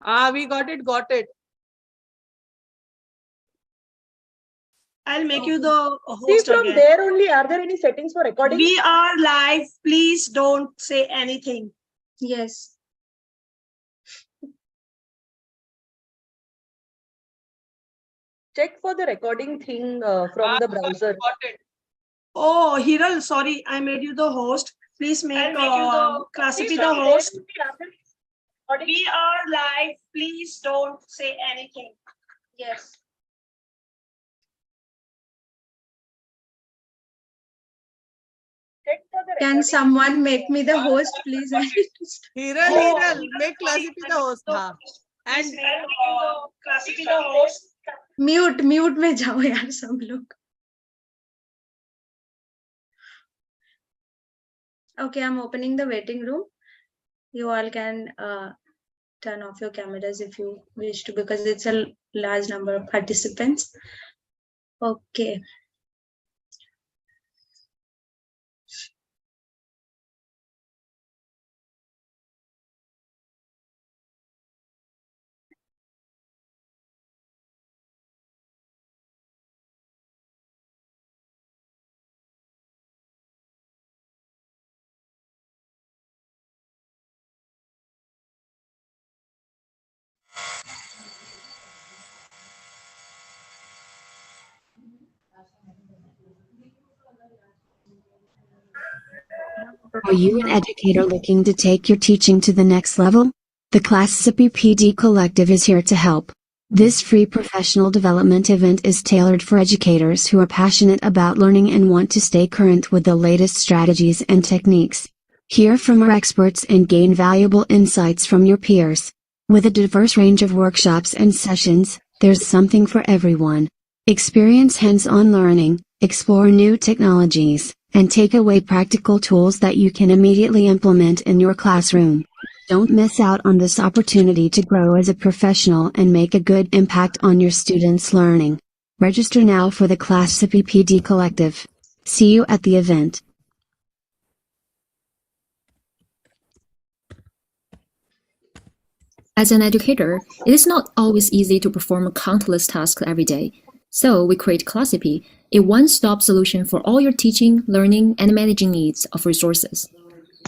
We got it, got it. I'll make you the host. See, from again. there only, are there any settings for recording? We are live. Please don't say anything. Yes. Check for the recording thing from the browser. Got it. Oh, Hiral, sorry, I made you the host. Please make Classcipe the host. We are live. Please don't say anything. Yes. Check for the Can recording. someone make me the host, please? Hiral, make Classcipe the host. हाँ. Please And make Classcipe the host. Mute में जाओ यार सब लोग. Okay, I'm opening the waiting room. You all can turn off your cameras if you wish to, because it's a large number of participants. Okay. Are you an educator looking to take your teaching to the next level? The Classcipe PD Collective is here to help. This free professional development event is tailored for educators who are passionate about learning and want to stay current with the latest strategies and techniques. Hear from our experts and gain valuable insights from your peers. With a diverse range of workshops and sessions, there's something for everyone. Experience hands-on learning, explore new technologies, and take away practical tools that you can immediately implement in your classroom. Don't miss out on this opportunity to grow as a professional and make a good impact on your students' learning. Register now for the Classcipe PD Collective. See you at the event. As an educator, it is not always easy to perform countless tasks every day. So we create Classcipe, a one-stop solution for all your teaching, learning, and managing needs of resources.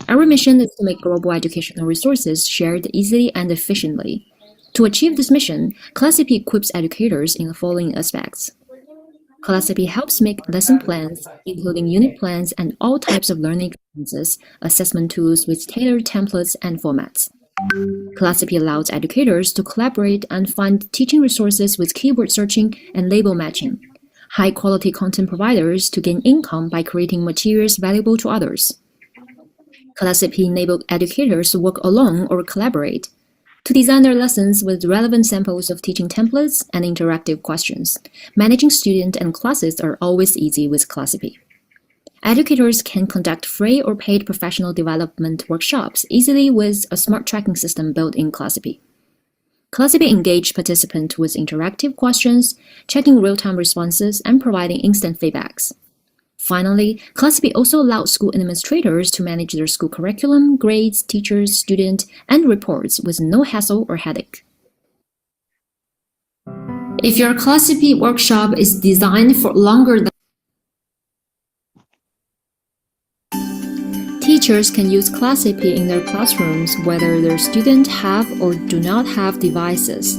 Our mission is to make global educational resources shared easily and efficiently. To achieve this mission, Classcipe equips educators in the following aspects. Classcipe helps make lesson plans, including unit plans and all types of learning experiences, assessment tools with tailored templates and formats. Classcipe allows educators to collaborate and find teaching resources with keyword searching and label matching. High-quality content providers to gain income by creating materials valuable to others. Classcipe enables educators to work alone or collaborate, to design their lessons with relevant samples of teaching templates and interactive questions. Managing students and classes are always easy with Classcipe. Educators can conduct free or paid professional development workshops easily with a smart tracking system built in Classcipe. Classcipe engages participants with interactive questions, checking real-time responses, and providing instant feedbacks. Finally, Classcipe also allows school administrators to manage their school curriculum, grades, teachers, students, and reports with no hassle or headache. If your Classcipe workshop is designed for longer than teachers can use Classcipe in their classrooms whether their students have or do not have devices.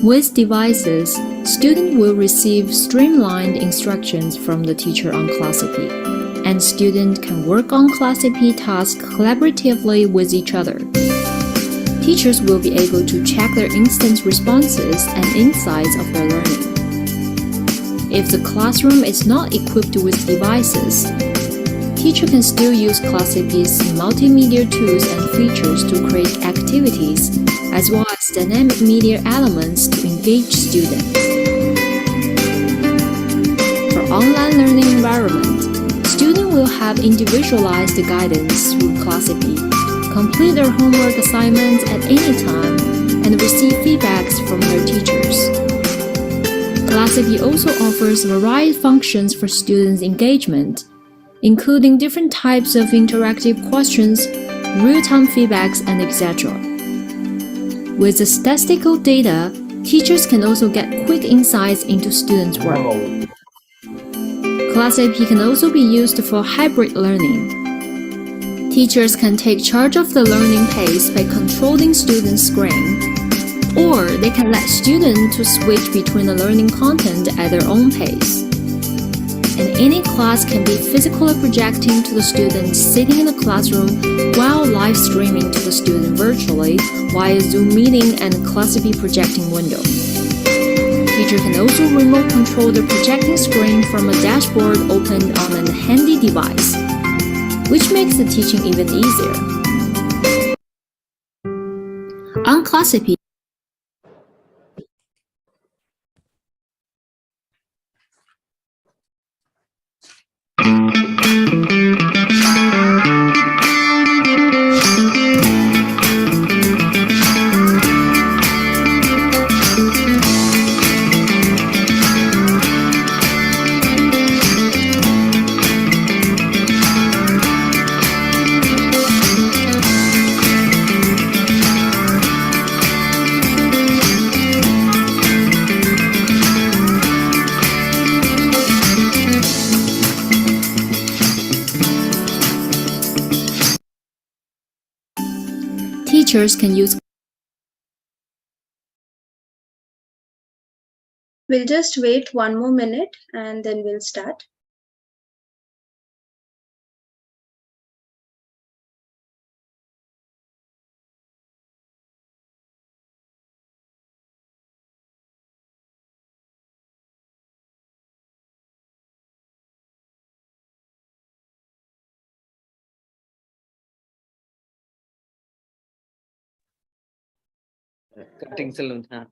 With devices, students will receive streamlined instructions from the teacher on Classcipe, and students can work on Classcipe tasks collaboratively with each other. Teachers will be able to check their instant responses and insights of their learning. If the classroom is not equipped with devices, teacher can still use Classcipe's multimedia tools and features to create activities, as well as dynamic media elements to engage students. For online learning environment, students will have individualized guidance through Classcipe, complete their homework assignments at any time, and receive feedbacks from their teachers. Classcipe also offers varied functions for students' engagement, including different types of interactive questions, real-time feedbacks, and etc. With the statistical data, teachers can also get quick insights into students' work. Classcipe can also be used for hybrid learning. Teachers can take charge of the learning pace by controlling students' screen, or they can let students to switch between the learning content at their own pace. And any class can be physically projecting to the students sitting in the classroom while live streaming to the student virtually via Zoom meeting and Classcipe projecting window. Teacher can also remote control the projecting screen from a dashboard opened on a handy device, which makes the teaching even easier. On Classcipe, teachers can use. We'll just wait 1 more minute and then we'll start. Cutting saloon, huh?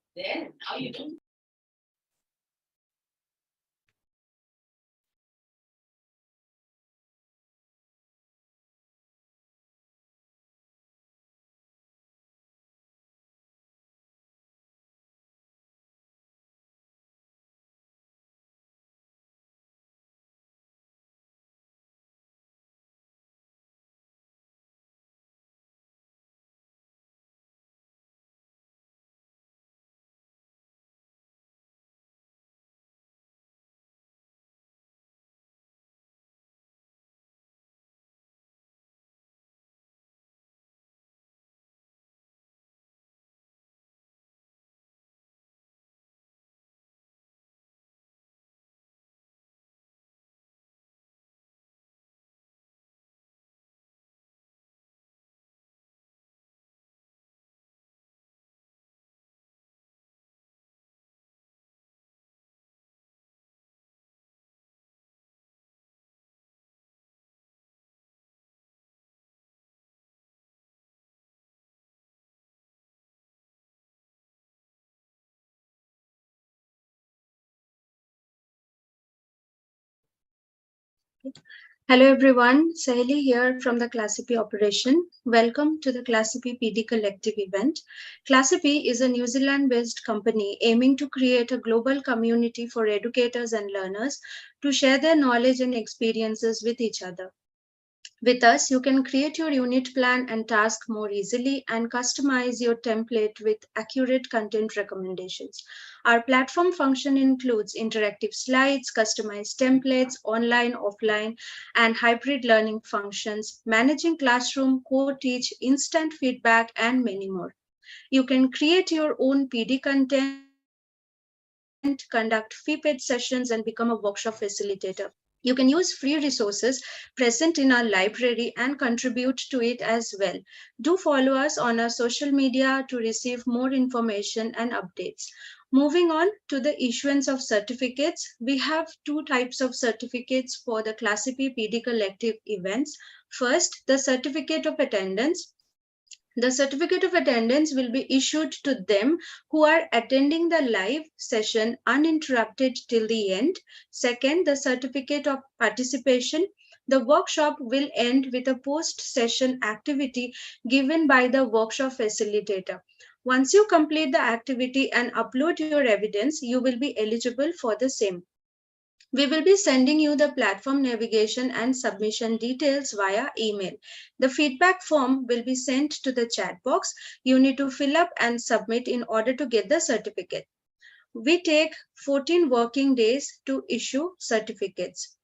Hello everyone, Sahili here from the Classcipe operation. Welcome to the Classcipe PD Collective event. Classcipe is a New Zealand-based company aiming to create a global community for educators and learners to share their knowledge and experiences with each other. With us, you can create your unit plan and task more easily and customize your template with accurate content recommendations. Our platform function includes interactive slides, customized templates, online, offline, and hybrid learning functions, managing classroom, co-teach, instant feedback, and many more. You can create your own PD content, conduct fee-paid sessions, and become a workshop facilitator. You can use free resources present in our library and contribute to it as well. Do follow us on our social media to receive more information and updates. Moving on to the issuance of certificates, we have two types of certificates for the Classcipe PD Collective events. First, the certificate of attendance. The certificate of attendance will be issued to them who are attending the live session uninterrupted till the end. Second, the certificate of participation. The workshop will end with a post-session activity given by the workshop facilitator. Once you complete the activity and upload your evidence, you will be eligible for the same. We will be sending you the platform navigation and submission details via email. The feedback form will be sent to the chat box. You need to fill up and submit in order to get the certificate. We take 14 working days to issue certificates.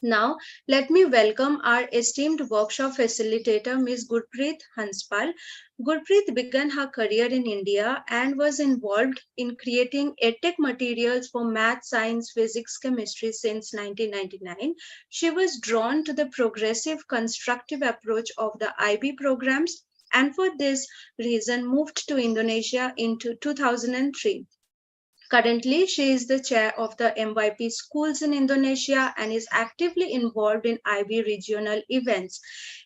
Now, let me welcome our esteemed workshop facilitator, Ms. Gurpreet Hanspal. Gurpreet began her career in India and was involved in creating edtech materials for math, science, physics, chemistry since 1999. She was drawn to the progressive, constructive approach of the IB programs and for this reason moved to Indonesia in 2003. Currently, she is the chair of the MYP schools in Indonesia and is actively involved in IB regional events.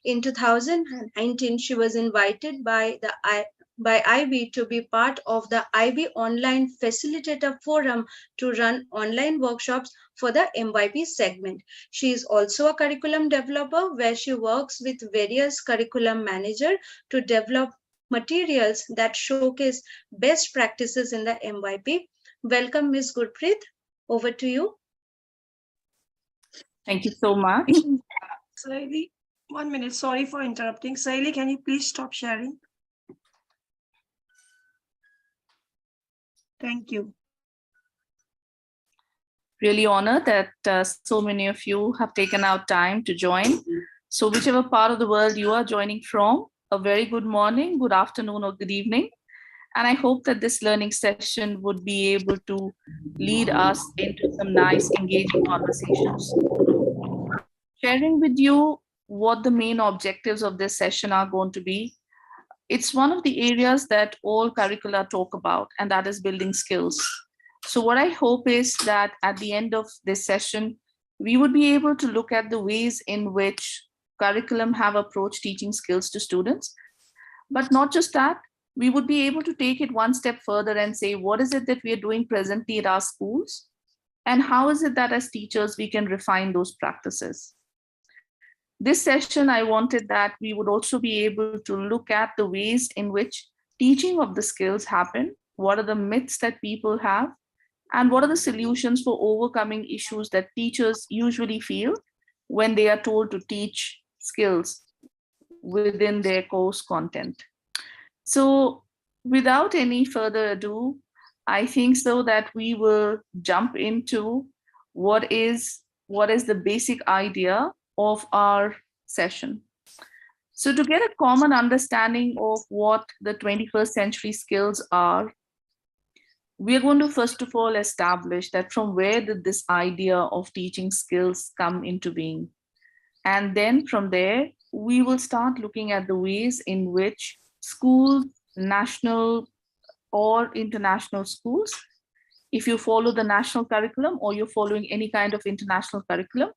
In 2019, she was invited by IB to be part of the IB Online Facilitator Forum to run online workshops for the MYP segment. She is also a curriculum developer where she works with various curriculum managers to develop materials that showcase best practices in the MYP. Welcome, Ms. Gurpreet. Over to you. Thank you so much. Saili, 1 minute. Sorry for interrupting. Saili, can you please stop sharing? Thank you. Really honored that so many of you have taken out time to join. So whichever part of the world you are joining from, a very good morning, good afternoon, or good evening. And I hope that this learning session would be able to lead us into some nice, engaging conversations. Sharing with you what the main objectives of this session are going to be. It's one of the areas that all curricula talk about, and that is building skills. So what I hope is that at the end of this session, we would be able to look at the ways in which curriculum have approached teaching skills to students. But not just that, we would be able to take it one step further and say, what is it that we are doing presently at our schools? And how is it that as teachers, we can refine those practices? This session, I wanted that we would also be able to look at the ways in which teaching of the skills happen. What are the myths that people have? And what are the solutions for overcoming issues that teachers usually feel when they are told to teach skills within their course content? So without any further ado, I think so that we will jump into what is the basic idea of our session. So to get a common understanding of what the 21st century skills are, we are going to first of all establish that from where did this idea of teaching skills come into being? And then from there, we will start looking at the ways in which schools, national or international schools, if you follow the national curriculum or you're following any kind of international curriculum,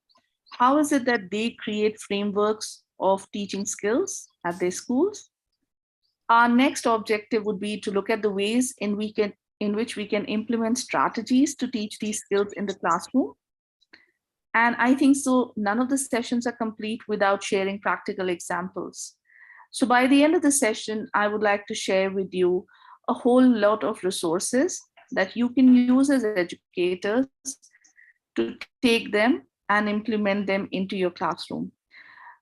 how is it that they create frameworks of teaching skills at their schools? Our next objective would be to look at the ways in which we can implement strategies to teach these skills in the classroom. And I think so none of the sessions are complete without sharing practical examples. So by the end of the session, I would like to share with you a whole lot of resources that you can use as educators to take them and implement them into your classroom.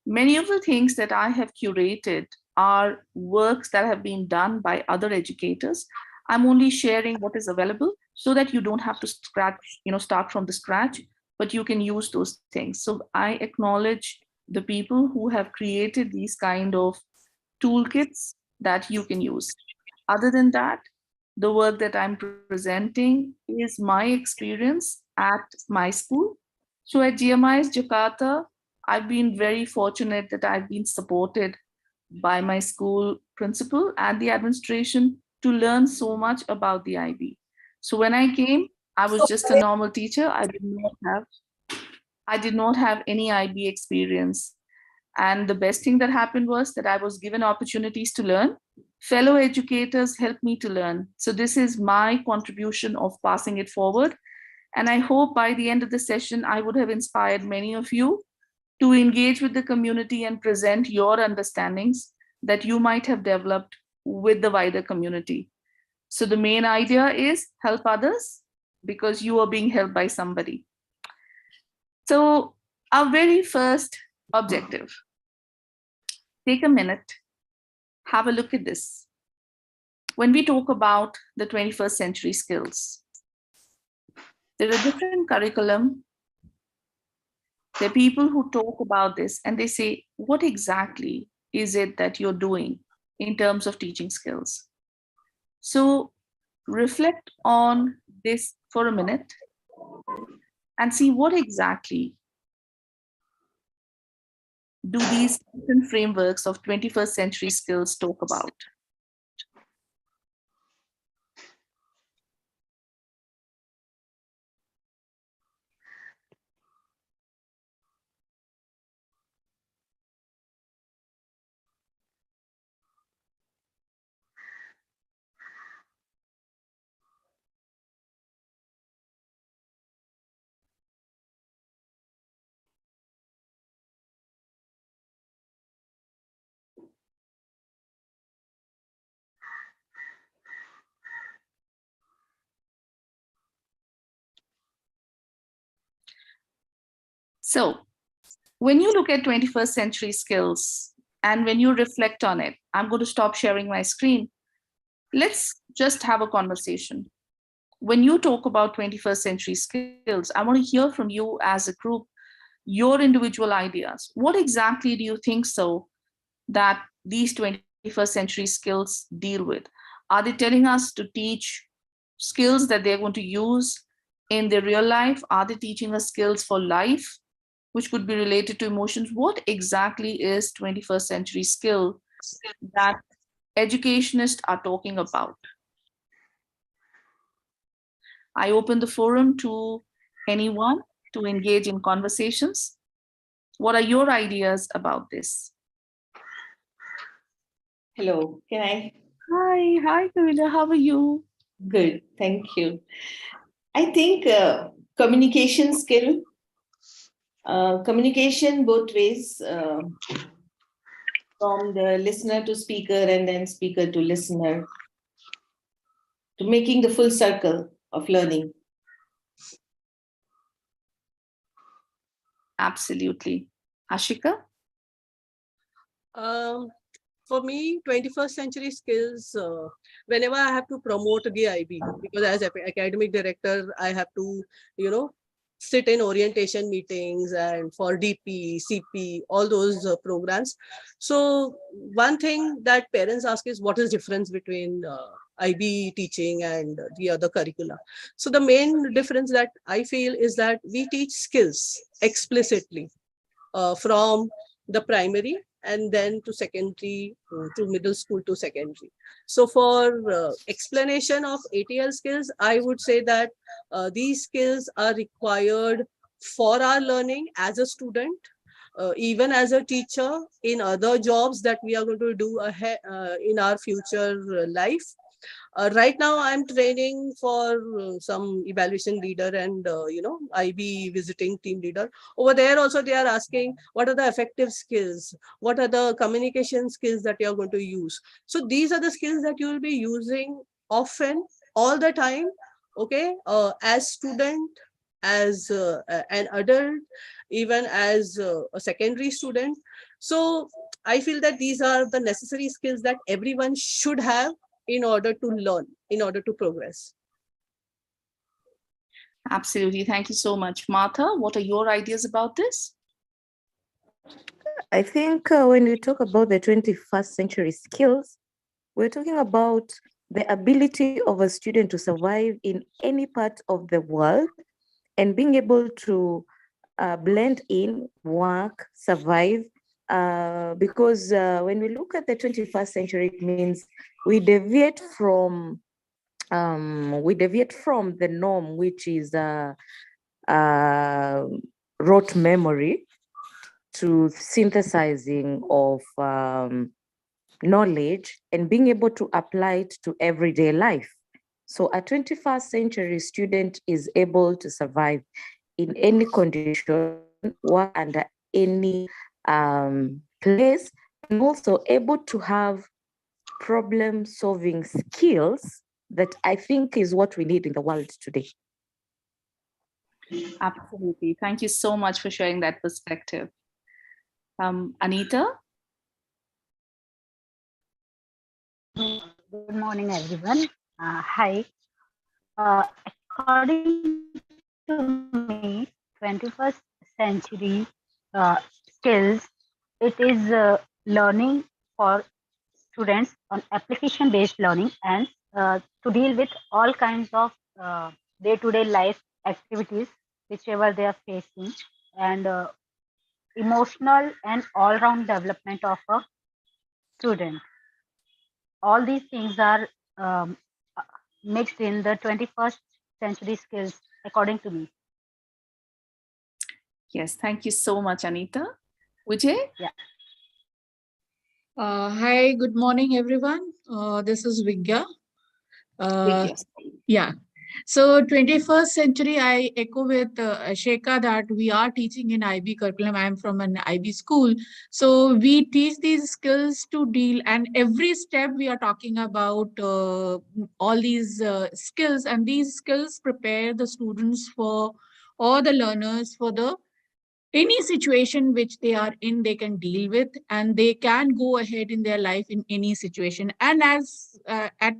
Many of the things that I have curated are works that have been done by other educators. I'm only sharing what is available so that you don't have to start from the scratch, but you can use those things. So I acknowledge the people who have created these kind of toolkits that you can use. Other than that, the work that I'm presenting is my experience at my school. So at GMIS Jakarta, I've been very fortunate that I've been supported by my school principal and the administration to learn so much about the IB. So when I came, I was just a normal teacher. I did not have any IB experience. And the best thing that happened was that I was given opportunities to learn. Fellow educators helped me to learn. So this is my contribution of passing it forward. And I hope by the end of the session, I would have inspired many of you to engage with the community and present your understandings that you might have developed with the wider community. So the main idea is help others because you are being helped by somebody. So our very first objective, take a minute, have a look at this. When we talk about the 21st century skills, there are different curriculum. There are people who talk about this and they say, what exactly is it that you're doing in terms of teaching skills? So reflect on this for a minute and see what exactly do these different frameworks of 21st century skills talk about. So when you look at 21st century skills and when you reflect on it, I'm going to stop sharing my screen. Let's just have a conversation. When you talk about 21st century skills, I want to hear from you as a group, your individual ideas. What exactly do you think so that these 21st century skills deal with? Are they telling us to teach skills that they're going to use in their real life? Are they teaching us skills for life, which could be related to emotions? What exactly is 21st century skill that educationists are talking about? I open the forum to anyone to engage in conversations. What are your ideas about this? Hello, can I? Hi, Kavita, how are you? Good, thank you. I think communication skill, communication both ways, from the listener to speaker and then speaker to listener, to making the full circle of learning. Absolutely. Ashika? For me, 21st century skills, whenever I have to promote the IB, because as academic director, I have to, sit in orientation meetings and for DP, CP, all those programs. So one thing that parents ask is what is difference between IB teaching and the other curricula. So the main difference that I feel is that we teach skills explicitly from the primary and then to secondary, to middle school to secondary. So for explanation of ATL skills, I would say that these skills are required for our learning as a student, even as a teacher, in other jobs that we are going to do ahead, in our future life. Right now, I'm training for some evaluation leader and, IB visiting team leader. Over there also, they are asking, what are the effective skills? What are the communication skills that you're going to use? So these are the skills that you will be using often, all the time, okay, as student, as an adult, even as a secondary student. So I feel that these are the necessary skills that everyone should have in order to learn, in order to progress. Absolutely. Thank you so much. Martha, what are your ideas about this? I think when we talk about the 21st century skills, we're talking about the ability of a student to survive in any part of the world and being able to blend in, work, survive. Because when we look at the 21st century, it means we deviate from the norm, which is rote memory, to synthesizing of knowledge and being able to apply it to everyday life. So a 21st century student is able to survive in any condition, work under any place, and also able to have problem-solving skills that I think is what we need in the world today. Absolutely. Thank you so much for sharing that perspective. Anita? Good morning, everyone. Hi. According to me, 21st century skills, it is learning for students on application-based learning and to deal with all kinds of day-to-day life activities, whichever they are facing, and emotional and all-round development of a student. All these things are um, uh, mixed in the 21st century skills, according to me. Yes, thank you so much, Anita. Vijay? Yeah. Hi, good morning, everyone. This is Vigya. Yes. Yeah. So 21st century, I echo with Sheka that we are teaching in IB curriculum. I am from an IB school. So we teach these skills to deal, and every step we are talking about all these skills, and these skills prepare the students for, or the learners for the any situation which they are in, they can deal with, and they can go ahead in their life in any situation. And as at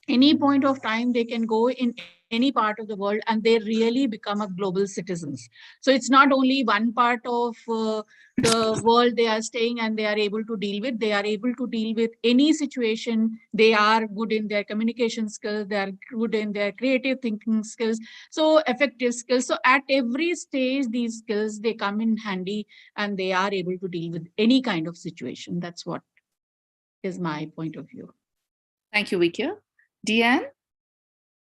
any point of time, they can go in any part of the world and they really become a global citizens. So it's not only one part of the world they are staying and they are able to deal with, they are able to deal with any situation. They are good in their communication skills, they are good in their creative thinking skills, so effective skills. So at every stage, these skills, they come in handy and they are able to deal with any kind of situation. That's what is my point of view. Thank you, Vigya. Deanne?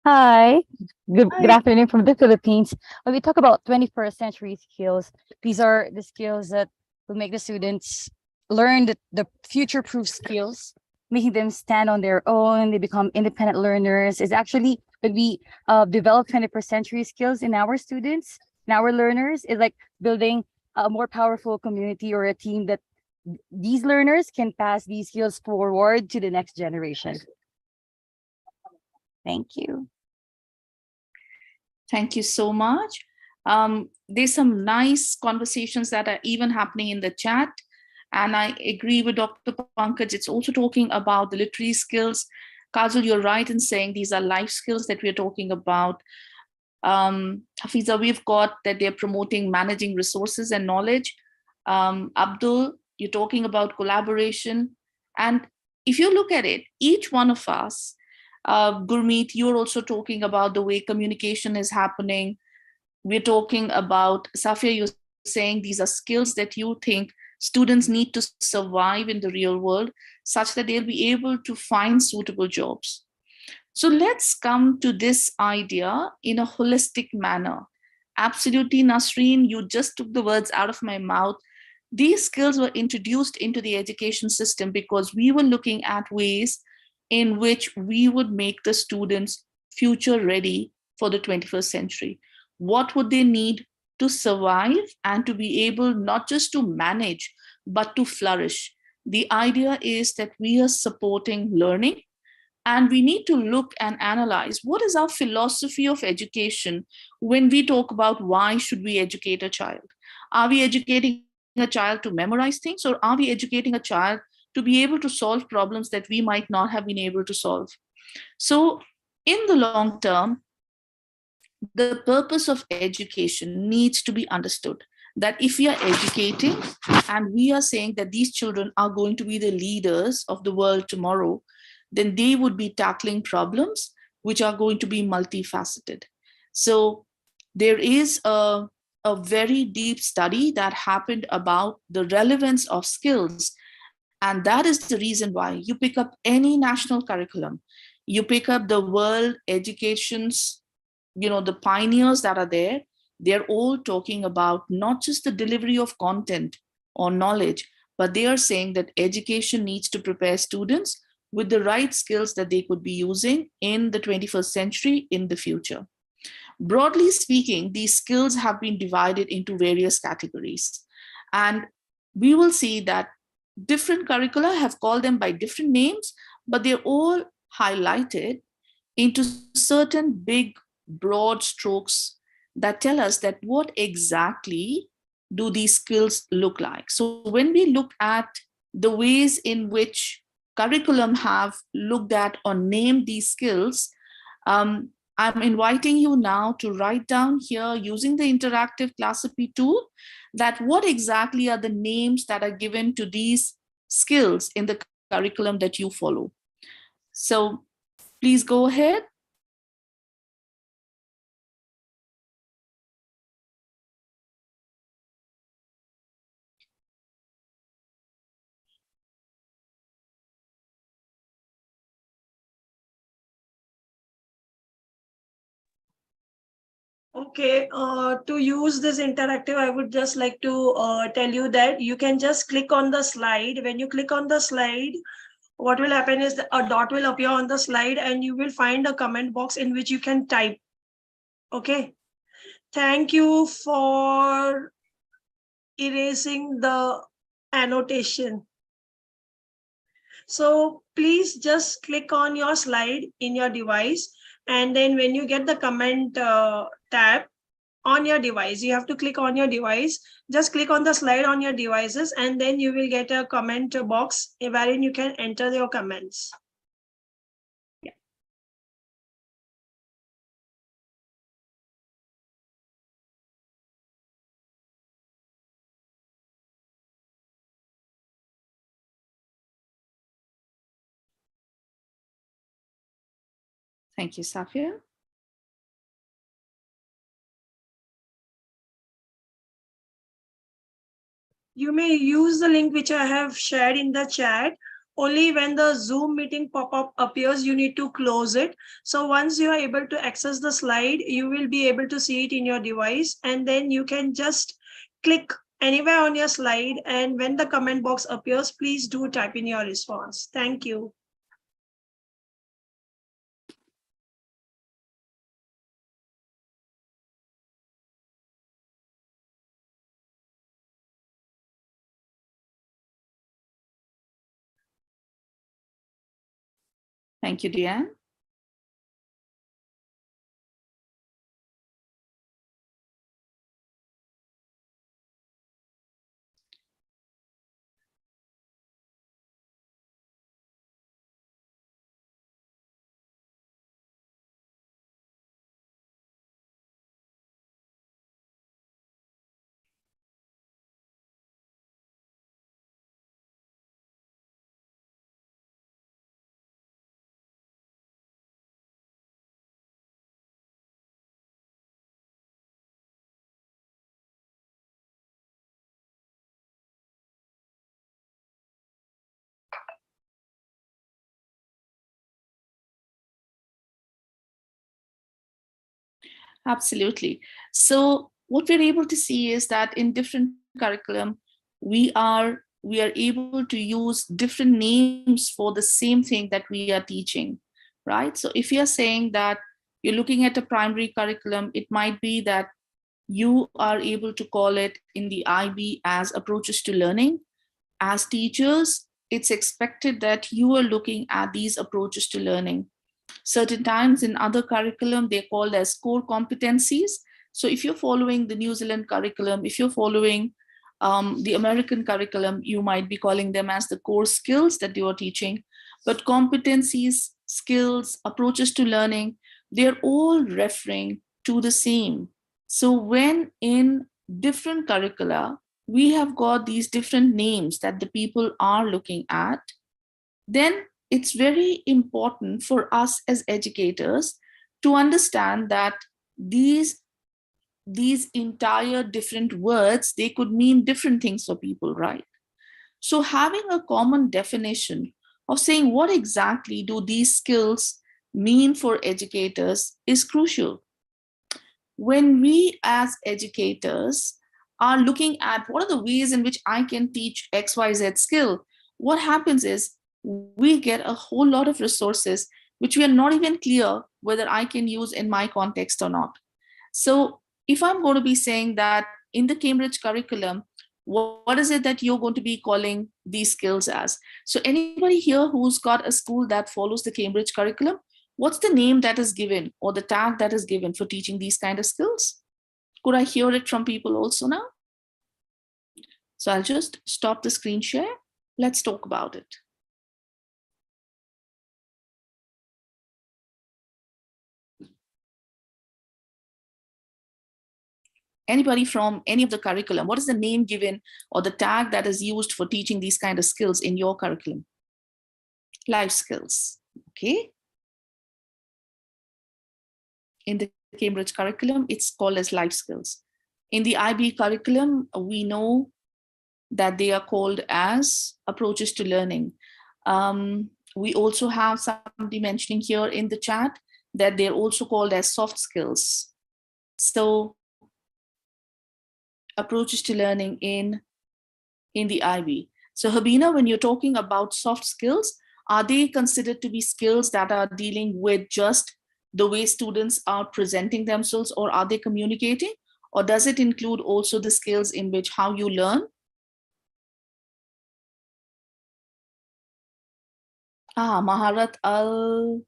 Hi, good afternoon from the Philippines. When we talk about 21st century skills, these are the skills that will make the students learn the future-proof skills, making them stand on their own, they become independent learners. Is actually when we develop 21st century skills in our students, in our learners, is like building a more powerful community or a team that these learners can pass these skills forward to the next generation. Thank you. Thank you so much. There's some nice conversations that are even happening in the chat. And I agree with Dr. Pankaj. It's also talking about the literary skills. Kajal, you're right in saying these are life skills that we're talking about. Hafiza, we've got that they're promoting managing resources and knowledge. Abdul, you're talking about collaboration. And if you look at it, each one of us, Gurmeet, you're also talking about the way communication is happening. We're talking about, Safia, you're saying these are skills that you think students need to survive in the real world such that they'll be able to find suitable jobs. So let's come to this idea in a holistic manner. Absolutely, Nasreen, you just took the words out of my mouth. These skills were introduced into the education system because we were looking at ways in which we would make the students future ready for the 21st century. What would they need to survive and to be able not just to manage, but to flourish? The idea is that we are supporting learning, and we need to look and analyze what is our philosophy of education when we talk about why should we educate a child. Are we educating a child to memorize things, or are we educating a child to be able to solve problems that we might not have been able to solve? So in the long term, the purpose of education needs to be understood, that if we are educating and we are saying that these children are going to be the leaders of the world tomorrow, then they would be tackling problems which are going to be multifaceted. So there is a very deep study that happened about the relevance of skills. And that is the reason why you pick up any national curriculum, you pick up the world education's, the pioneers that are there, they're all talking about not just the delivery of content or knowledge, but they are saying that education needs to prepare students with the right skills that they could be using in the 21st century in the future. Broadly speaking, these skills have been divided into various categories. And we will see that different curricula have called them by different names, but they're all highlighted into certain big, broad strokes that tell us that what exactly do these skills look like. So when we look at the ways in which curriculum have looked at or named these skills, I'm inviting you now to write down here using the interactive Classcipe tool that what exactly are the names that are given to these skills in the curriculum that you follow. So please go ahead. Okay, to use this interactive, I would just like to tell you that you can just click on the slide. When you click on the slide, what will happen is a dot will appear on the slide and you will find a comment box in which you can type. Okay. Thank you for erasing the annotation. So please just click on your slide in your device. And then when you get the comment tab on your device, you have to click on your device. Just click on the slide on your devices and then you will get a comment box wherein you can enter your comments. Thank you, Safia. You may use the link which I have shared in the chat. Only when the Zoom meeting pop-up appears, you need to close it. So once you are able to access the slide, you will be able to see it in your device. And then you can just click anywhere on your slide. And when the comment box appears, please do type in your response. Thank you. Thank you, Deanne. Absolutely. So what we're able to see is that in different curriculum, we are able to use different names for the same thing that we are teaching, right? So if you're saying that you're looking at a primary curriculum, it might be that you are able to call it in the IB as approaches to learning. As teachers, it's expected that you are looking at these approaches to learning. Certain times in other curriculum, they're called as core competencies. So if you're following the New Zealand curriculum, if you're following the American curriculum, you might be calling them as the core skills that you are teaching. But competencies, skills, approaches to learning, they're all referring to the same. So when in different curricula, we have got these different names that the people are looking at, then it's very important for us as educators to understand that these entire different words, they could mean different things for people, right? So having a common definition of saying what exactly do these skills mean for educators is crucial. When we as educators are looking at what are the ways in which I can teach XYZ skill, what happens is we get a whole lot of resources which we are not even clear whether I can use in my context or not. So if I'm going to be saying that in the Cambridge curriculum, what is it that you're going to be calling these skills as? So anybody here who's got a school that follows the Cambridge curriculum, what's the name that is given or the tag that is given for teaching these kind of skills? Could I hear it from people also now? So I'll just stop the screen share. Let's talk about it. Anybody from any of the curriculum, what is the name given or the tag that is used for teaching these kind of skills in your curriculum? Life skills, okay? In the Cambridge curriculum, it's called as life skills. In the IB curriculum, we know that they are called as approaches to learning. We also have somebody mentioning here in the chat that they're also called as soft skills. So approaches to learning in the IB. So Habina, when you're talking about soft skills, are they considered to be skills that are dealing with just the way students are presenting themselves, or are they communicating? Or does it include also the skills in which how you learn? Maharat al...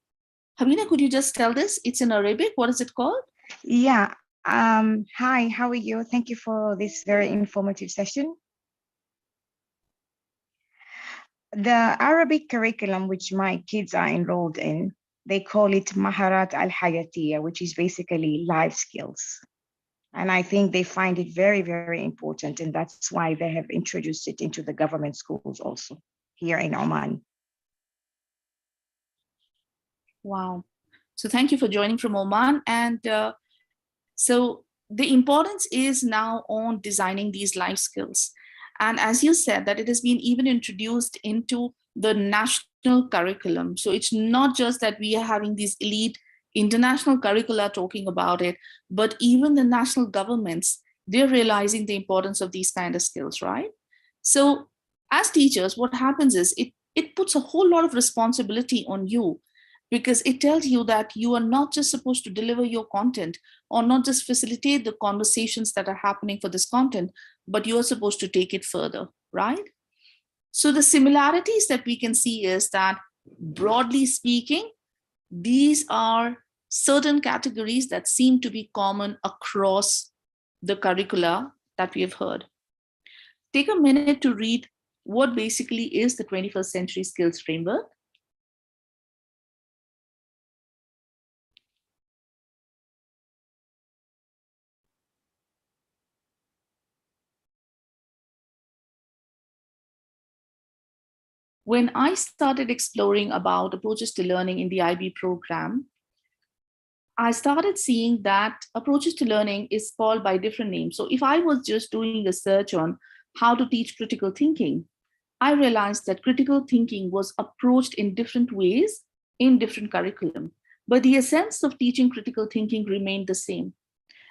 Habina, could you just tell this? It's in Arabic. What is it called? Yeah. Hi, how are you? Thank you for this very informative session. The Arabic curriculum, which my kids are enrolled in, they call it Maharat al-Hayatiyya, which is basically life skills. And I think they find it very, very important. And that's why they have introduced it into the government schools also here in Oman. Wow. So thank you for joining from Oman. And so the importance is now on designing these life skills. And as you said, that it has been even introduced into the national curriculum. So it's not just that we are having these elite international curricula talking about it, but even the national governments, they're realizing the importance of these kind of skills, right? So as teachers, what happens is it puts a whole lot of responsibility on you, because it tells you that you are not just supposed to deliver your content or not just facilitate the conversations that are happening for this content, but you are supposed to take it further, right? So the similarities that we can see is that, broadly speaking, these are certain categories that seem to be common across the curricula that we have heard. Take a minute to read what basically is the 21st Century Skills Framework. When I started exploring about approaches to learning in the IB program, I started seeing that approaches to learning is called by different names. So if I was just doing a search on how to teach critical thinking, I realized that critical thinking was approached in different ways in different curriculum, but the essence of teaching critical thinking remained the same.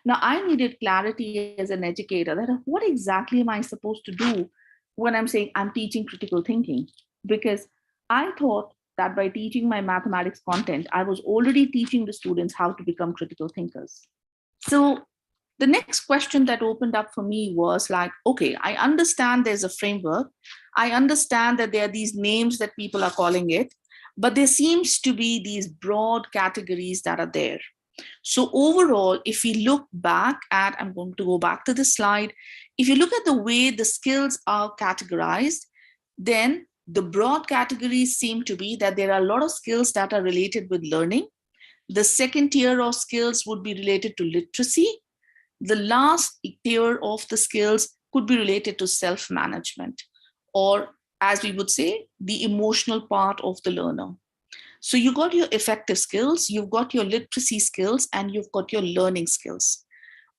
Now, I needed clarity as an educator that what exactly am I supposed to do when I'm saying I'm teaching critical thinking? Because I thought that by teaching my mathematics content, I was already teaching the students how to become critical thinkers. So the next question that opened up for me was like, okay, I understand there's a framework. I understand that there are these names that people are calling it, but there seems to be these broad categories that are there. So overall, if we look back at, I'm going to go back to the slide. If you look at the way the skills are categorized, then the broad categories seem to be that there are a lot of skills that are related with learning. The second tier of skills would be related to literacy. The last tier of the skills could be related to self-management, or as we would say, the emotional part of the learner. So you got your effective skills, you've got your literacy skills, and you've got your learning skills.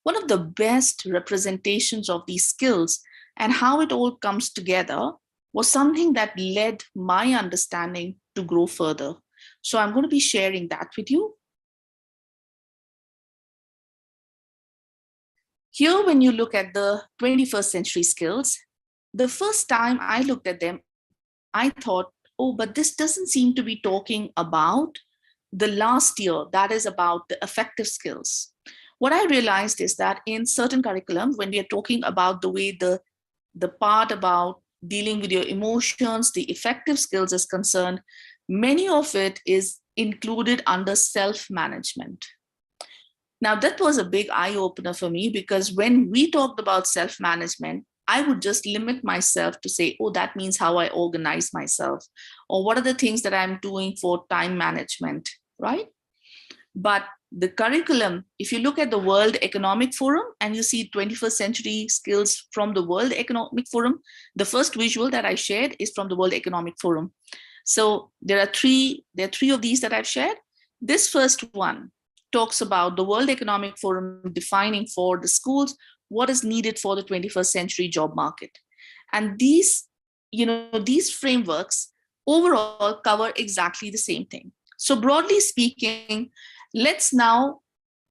One of the best representations of these skills and how it all comes together was something that led my understanding to grow further. So I'm going to be sharing that with you. Here, when you look at the 21st century skills, the first time I looked at them, I thought, oh, but this doesn't seem to be talking about the last year, that is about the affective skills. What I realized is that in certain curriculums, when we are talking about the way the part about dealing with your emotions, the effective skills is concerned, many of it is included under self-management. Now, that was a big eye opener for me, because when we talked about self-management, I would just limit myself to say, oh, that means how I organize myself, or what are the things that I'm doing for time management, right? But the curriculum, if you look at the World Economic Forum and you see 21st century skills from the World Economic Forum, the first visual that I shared is from the World Economic Forum. So there are three of these that I've shared. This first one talks about the World Economic Forum defining for the schools what is needed for the 21st century job market. And these frameworks overall cover exactly the same thing. So broadly speaking, let's now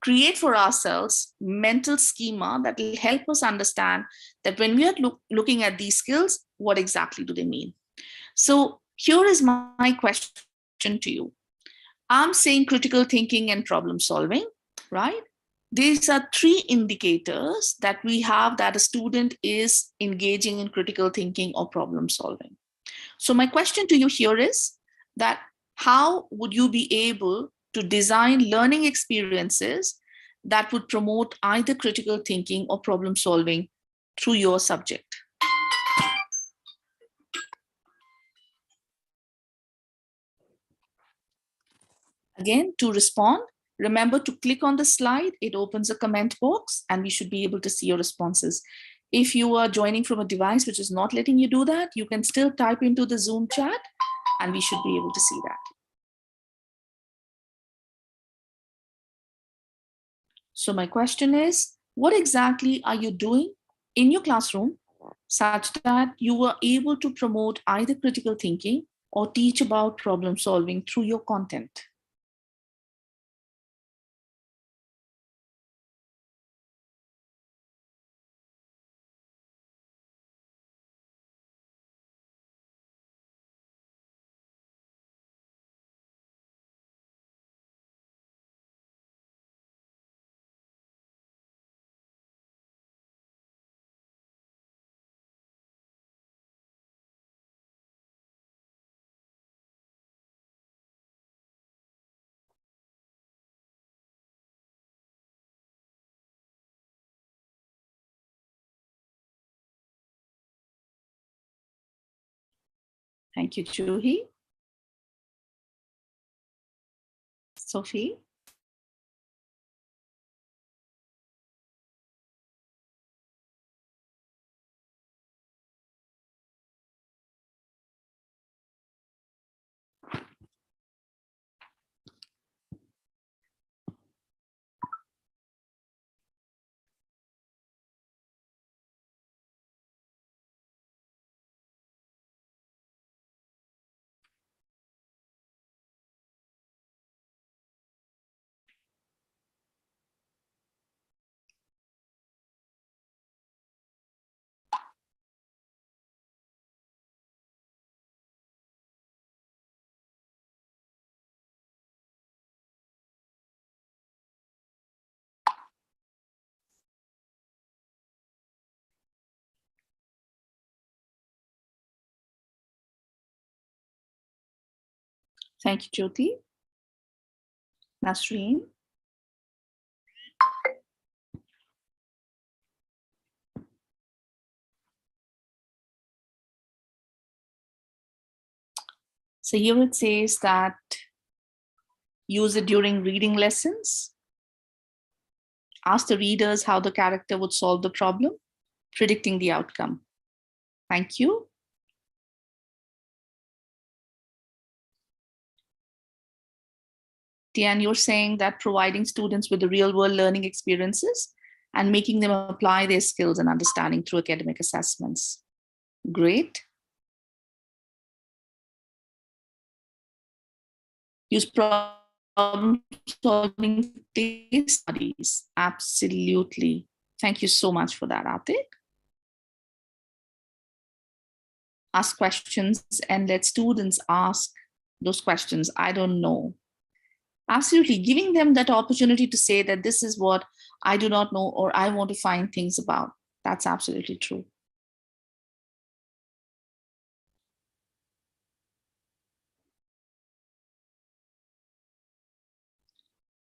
create for ourselves mental schema that will help us understand that when we are looking at these skills, what exactly do they mean? So here is my question to you. I'm saying critical thinking and problem solving, right? These are three indicators that we have that a student is engaging in critical thinking or problem solving. So my question to you here is that how would you be able to design learning experiences that would promote either critical thinking or problem solving through your subject? Again, to respond, remember to click on the slide. It opens a comment box and we should be able to see your responses. If you are joining from a device which is not letting you do that, you can still type into the Zoom chat and we should be able to see that. So my question is, what exactly are you doing in your classroom such that you are able to promote either critical thinking or teach about problem solving through your content? Thank you, Juhi. Sophie? Thank you, Jyoti. Nasreen? So here it says that use it during reading lessons. Ask the readers how the character would solve the problem, predicting the outcome. Thank you. Tian, you're saying that providing students with the real world learning experiences and making them apply their skills and understanding through academic assessments. Great. Use problem solving case studies. Absolutely. Thank you so much for that, Atik. Ask questions and let students ask those questions. I don't know. Absolutely, giving them that opportunity to say that this is what I do not know or I want to find things about. That's absolutely true.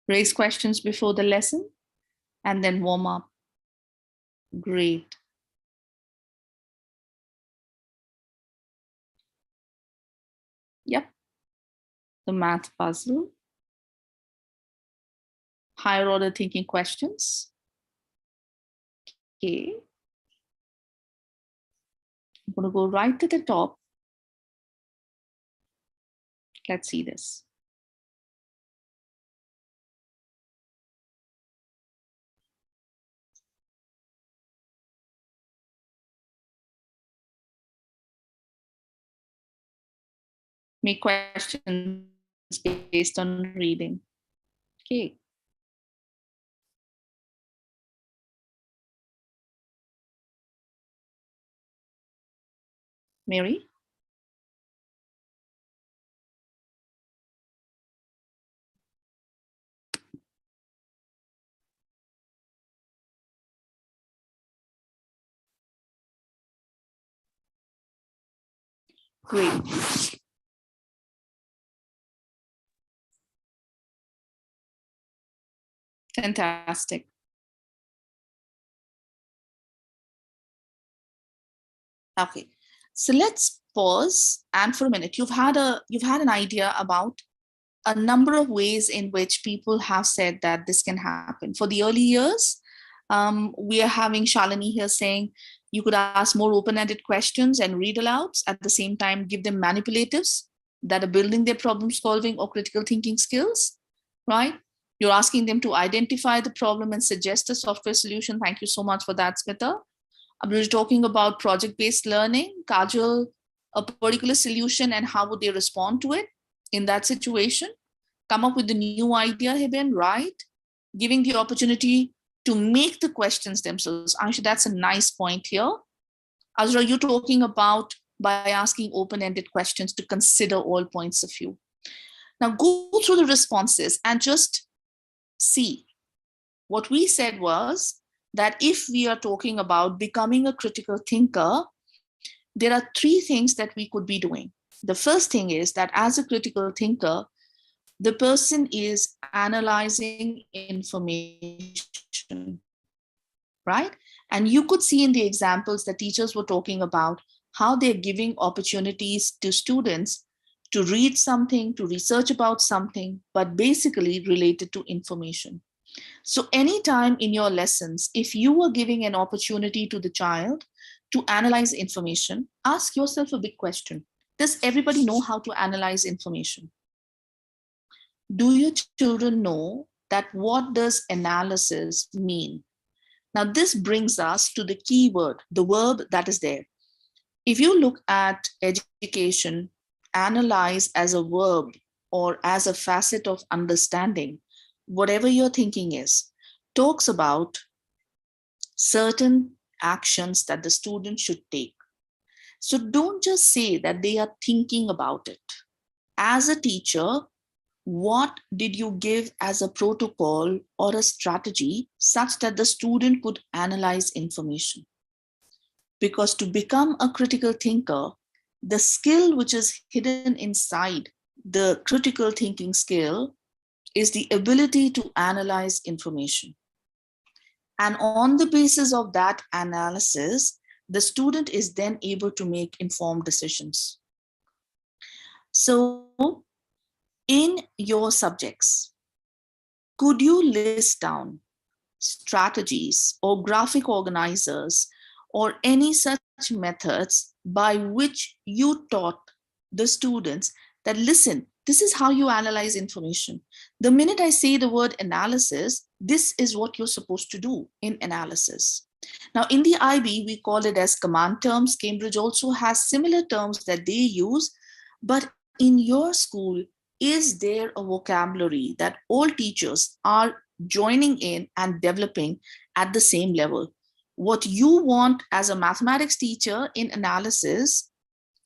Raise questions before the lesson. and then warm up. Great. Yep. The math puzzle. Higher order thinking questions. Okay. I'm going to go right to the top. Let's see this. Make questions based on reading. Okay. Mary? Great. Fantastic. Okay, so let's pause, and for a minute, you've had an idea about a number of ways in which people have said that this can happen. For the early years, we are having Shalini here saying you could ask more open-ended questions and read alouds, at the same time give them manipulatives that are building their problem solving or critical thinking skills, right? You're asking them to identify the problem and suggest a software solution. Thank you so much for that, Smita. We're talking about project-based learning, Kajal, a particular solution and how would they respond to it in that situation? Come up with the new idea, Heben, right? Giving the opportunity to make the questions themselves. Actually, that's a nice point here. Azra, you're talking about by asking open-ended questions to consider all points of view. Now go through the responses and just see. What we said was that if we are talking about becoming a critical thinker, there are three things that we could be doing. The first thing is that as a critical thinker, the person is analyzing information, right? And you could see in the examples that teachers were talking about how they're giving opportunities to students to read something, to research about something, but basically related to information. So anytime in your lessons, if you are giving an opportunity to the child to analyze information, ask yourself a big question. Does everybody know how to analyze information? Do your children know that what does analysis mean? Now this brings us to the key word, the verb that is there. If you look at education, analyze as a verb or as a facet of understanding, whatever your thinking is, talks about certain actions that the student should take. So don't just say that they are thinking about it. As a teacher, what did you give as a protocol or a strategy such that the student could analyze information? Because to become a critical thinker, the skill which is hidden inside the critical thinking skill is the ability to analyze information. And on the basis of that analysis, the student is then able to make informed decisions. So in your subjects, could you list down strategies or graphic organizers or any such methods by which you taught the students that, listen, this is how you analyze information. The minute I say the word analysis, this is what you're supposed to do in analysis. Now in the IB, we call it as command terms. Cambridge also has similar terms that they use, but in your school, is there a vocabulary that all teachers are joining in and developing at the same level? What you want as a mathematics teacher in analysis,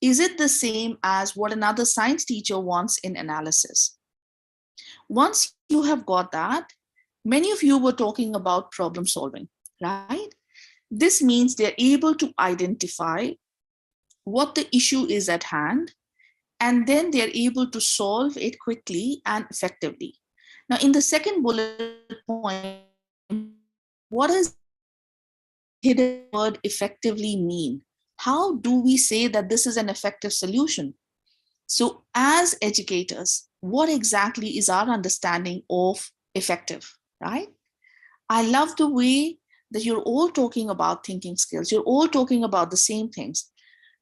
is it the same as what another science teacher wants in analysis? Once you have got that, many of you were talking about problem solving, right? This means they're able to identify what the issue is at hand, and then they're able to solve it quickly and effectively. Now, in the second bullet point, what does hidden word effectively mean? How do we say that this is an effective solution? So as educators, what exactly is our understanding of effective, right? I love the way that you're all talking about thinking skills. You're all talking about the same things.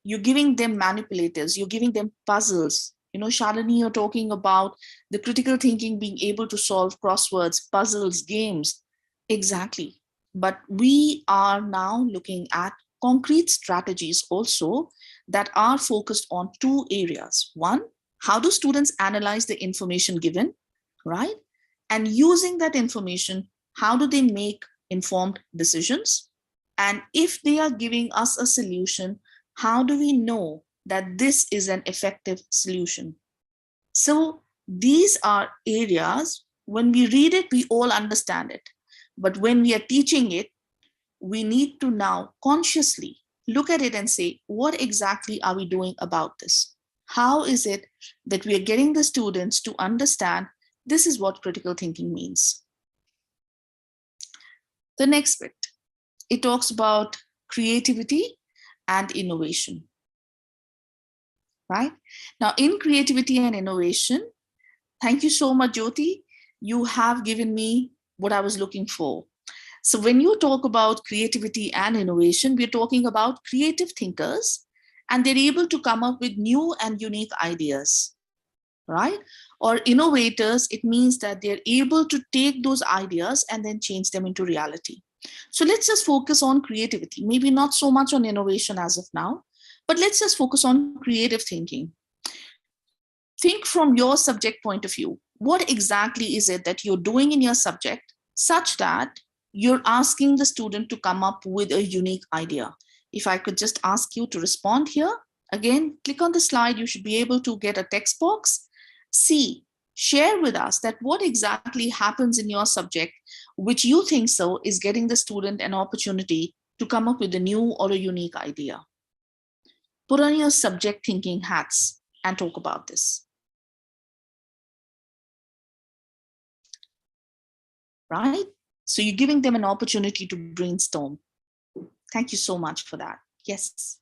You're giving them manipulators, you're giving them puzzles. Shalini, you're talking about the critical thinking, being able to solve crosswords, puzzles, games. Exactly. But we are now looking at concrete strategies also that are focused on two areas. One, how do students analyze the information given, right? And using that information, how do they make informed decisions? And if they are giving us a solution, how do we know that this is an effective solution? So these are areas, when we read it, we all understand it. But when we are teaching it, we need to now consciously look at it and say, what exactly are we doing about this? How is it that we are getting the students to understand this is what critical thinking means? The next bit, it talks about creativity and innovation. Right? Now, in creativity and innovation, thank you so much, Jyoti. You have given me what I was looking for. So when you talk about creativity and innovation, we're talking about creative thinkers, and they're able to come up with new and unique ideas, right? Or innovators, it means that they're able to take those ideas and then change them into reality. So let's just focus on creativity, maybe not so much on innovation as of now, but let's just focus on creative thinking. Think from your subject point of view. What exactly is it that you're doing in your subject such that you're asking the student to come up with a unique idea? If I could just ask you to respond here. Again, click on the slide. You should be able to get a text box. See, share with us that what exactly happens in your subject, which you think so is getting the student an opportunity to come up with a new or a unique idea. Put on your subject thinking hats and talk about this. Right? So you're giving them an opportunity to brainstorm. Thank you so much for that. Yes.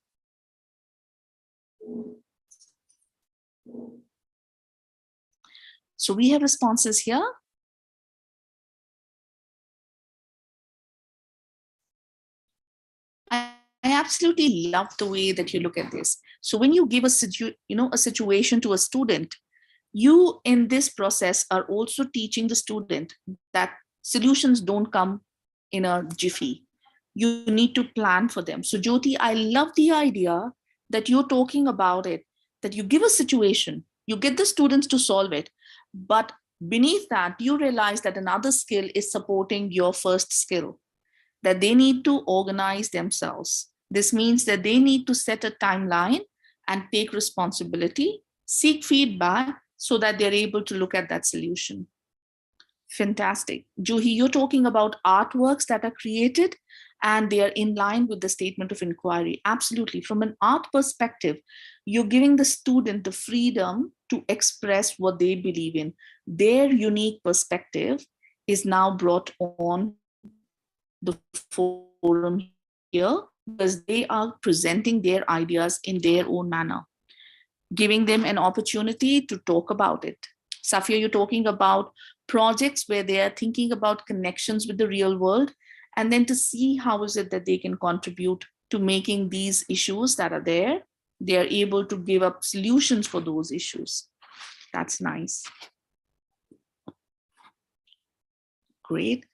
So we have responses here. I absolutely love the way that you look at this. So when you give a situation to a student, you in this process are also teaching the student that solutions don't come in a jiffy. You need to plan for them. So Jyoti, I love the idea that you're talking about it, that you give a situation, you get the students to solve it, but beneath that, you realize that another skill is supporting your first skill, that they need to organize themselves. This means that they need to set a timeline and take responsibility, seek feedback so that they're able to look at that solution. Fantastic. Juhi, you're talking about artworks that are created and they are in line with the statement of inquiry. Absolutely. From an art perspective, you're giving the student the freedom to express what they believe in. Their unique perspective is now brought on the forum here because they are presenting their ideas in their own manner, giving them an opportunity to talk about it. Safia, you're talking about projects where they are thinking about connections with the real world, and then to see how is it that they can contribute to making these issues that are there, they are able to give up solutions for those issues. That's nice. Great.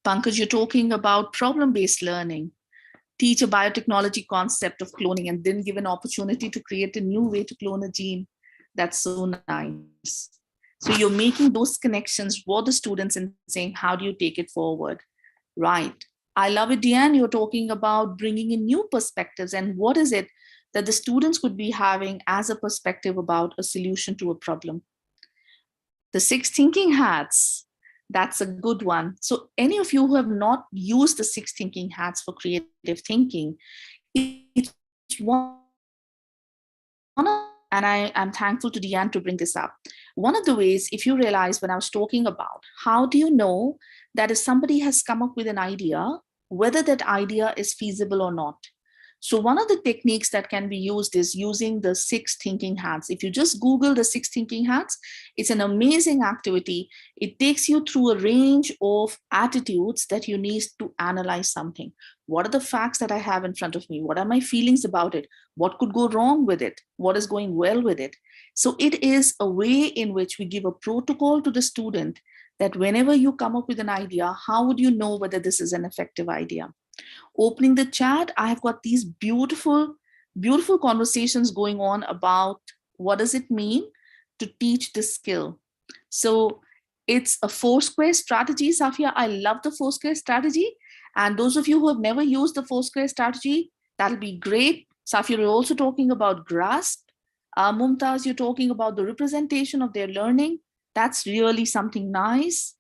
Pankaj, you're talking about problem-based learning. Teach a biotechnology concept of cloning and then give an opportunity to create a new way to clone a gene. That's so nice. So you're making those connections for the students and saying, how do you take it forward? Right. I love it, Deanne. You're talking about bringing in new perspectives and what is it that the students could be having as a perspective about a solution to a problem. The 6 thinking hats, that's a good one. So any of you who have not used the 6 thinking hats for creative thinking, it's one of, and I'm thankful to Deanne to bring this up. One of the ways, if you realize when I was talking about, how do you know that if somebody has come up with an idea, whether that idea is feasible or not. So one of the techniques that can be used is using the 6 thinking hats. If you just Google the 6 thinking hats, it's an amazing activity. It takes you through a range of attitudes that you need to analyze something. What are the facts that I have in front of me? What are my feelings about it? What could go wrong with it? What is going well with it? So it is a way in which we give a protocol to the student that whenever you come up with an idea, how would you know whether this is an effective idea? Opening the chat, I have got these beautiful, beautiful conversations going on about what does it mean to teach this skill. So it's a 4 square strategy, Safia. I love the 4 square strategy. And those of you who have never used the 4 square strategy, that'll be great. Safia, you're also talking about grasp. Mumtaz, you're talking about the representation of their learning. That's really something nice.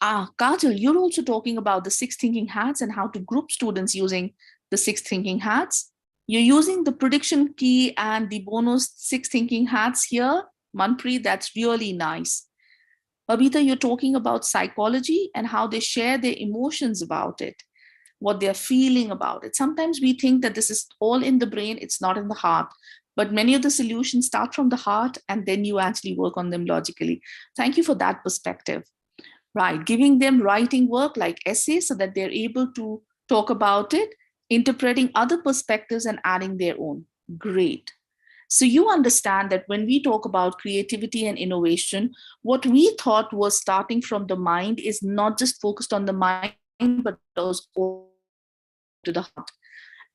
Kajal, you're also talking about the 6 thinking hats and how to group students using the 6 thinking hats. You're using the prediction key and the bonus 6 thinking hats here. Manpreet, that's really nice. Babita, you're talking about psychology and how they share their emotions about it, what they're feeling about it. Sometimes we think that this is all in the brain, it's not in the heart. But many of the solutions start from the heart and then you actually work on them logically. Thank you for that perspective. Right, giving them writing work like essays so that they're able to talk about it, interpreting other perspectives and adding their own. Great. So you understand that when we talk about creativity and innovation, what we thought was starting from the mind is not just focused on the mind, but also to the heart.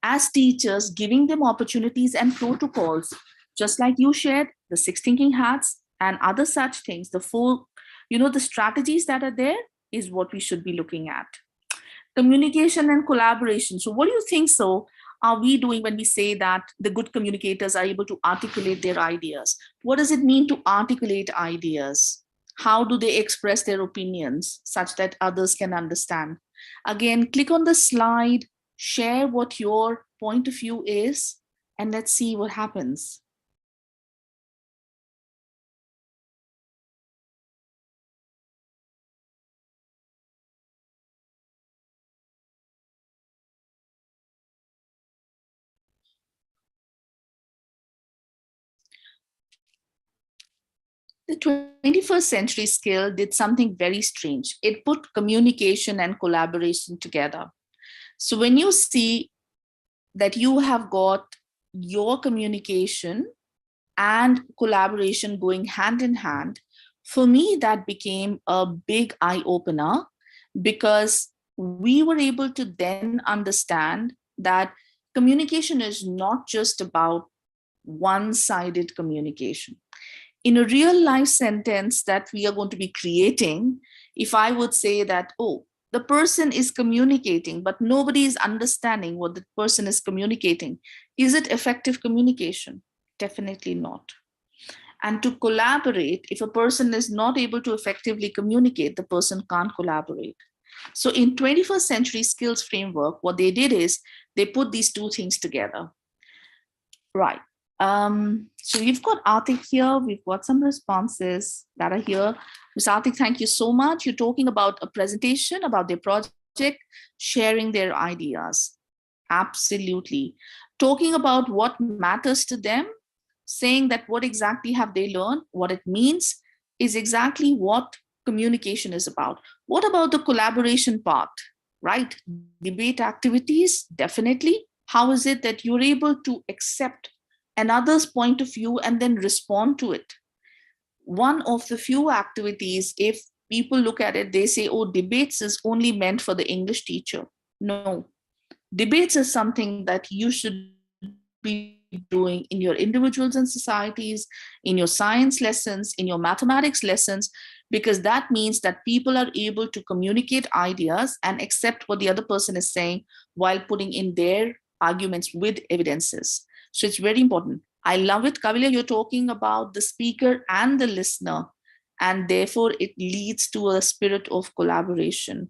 As teachers, giving them opportunities and protocols, just like you shared, the 6 thinking hats and other such things, the 4, the strategies that are there is what we should be looking at. Communication and collaboration. So what do you think are we doing when we say that the good communicators are able to articulate their ideas? What does it mean to articulate ideas? How do they express their opinions such that others can understand? Again, click on the slide, share what your point of view is, and let's see what happens. The 21st century skill did something very strange. It put communication and collaboration together. So when you see that you have got your communication and collaboration going hand in hand, for me, that became a big eye opener because we were able to then understand that communication is not just about one-sided communication. In a real life sentence that we are going to be creating, if I would say that, oh, the person is communicating, but nobody is understanding what the person is communicating, is it effective communication? Definitely not. And to collaborate, if a person is not able to effectively communicate, the person can't collaborate. So in 21st century skills framework, what they did is they put these 2 things together. Right. So we've got Atik here. We've got some responses that are here. Ms. Atik, thank you so much. You're talking about a presentation about their project, sharing their ideas. Absolutely. Talking about what matters to them, saying that what exactly have they learned, what it means is exactly what communication is about. What about the collaboration part, right? Debate activities, definitely. How is it that you're able to accept another's point of view and then respond to it? One of the few activities, if people look at it, they say, oh, debates is only meant for the English teacher. No, debates is something that you should be doing in your individuals and societies, in your science lessons, in your mathematics lessons, because that means that people are able to communicate ideas and accept what the other person is saying while putting in their arguments with evidences. So it's very important. I love it. Kavila, you're talking about the speaker and the listener, and therefore it leads to a spirit of collaboration.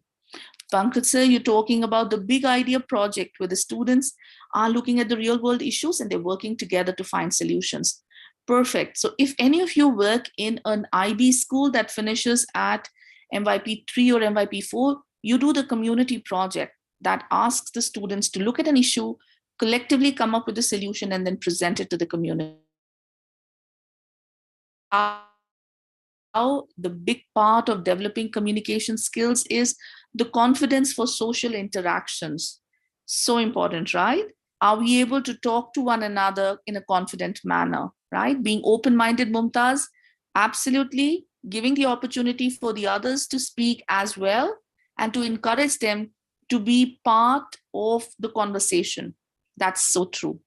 Pankaj sir, you're talking about the big idea project where the students are looking at the real world issues and they're working together to find solutions. Perfect. So if any of you work in an IB school that finishes at MYP 3 or MYP 4, You do the community project that asks the students to look at an issue, collectively come up with a solution, and then present it to the community. How the big part of developing communication skills is the confidence for social interactions. So important, right? Are we able to talk to one another in a confident manner, right? Being open-minded, Mumtaz, absolutely. Giving the opportunity for the others to speak as well and to encourage them to be part of the conversation. That's so true.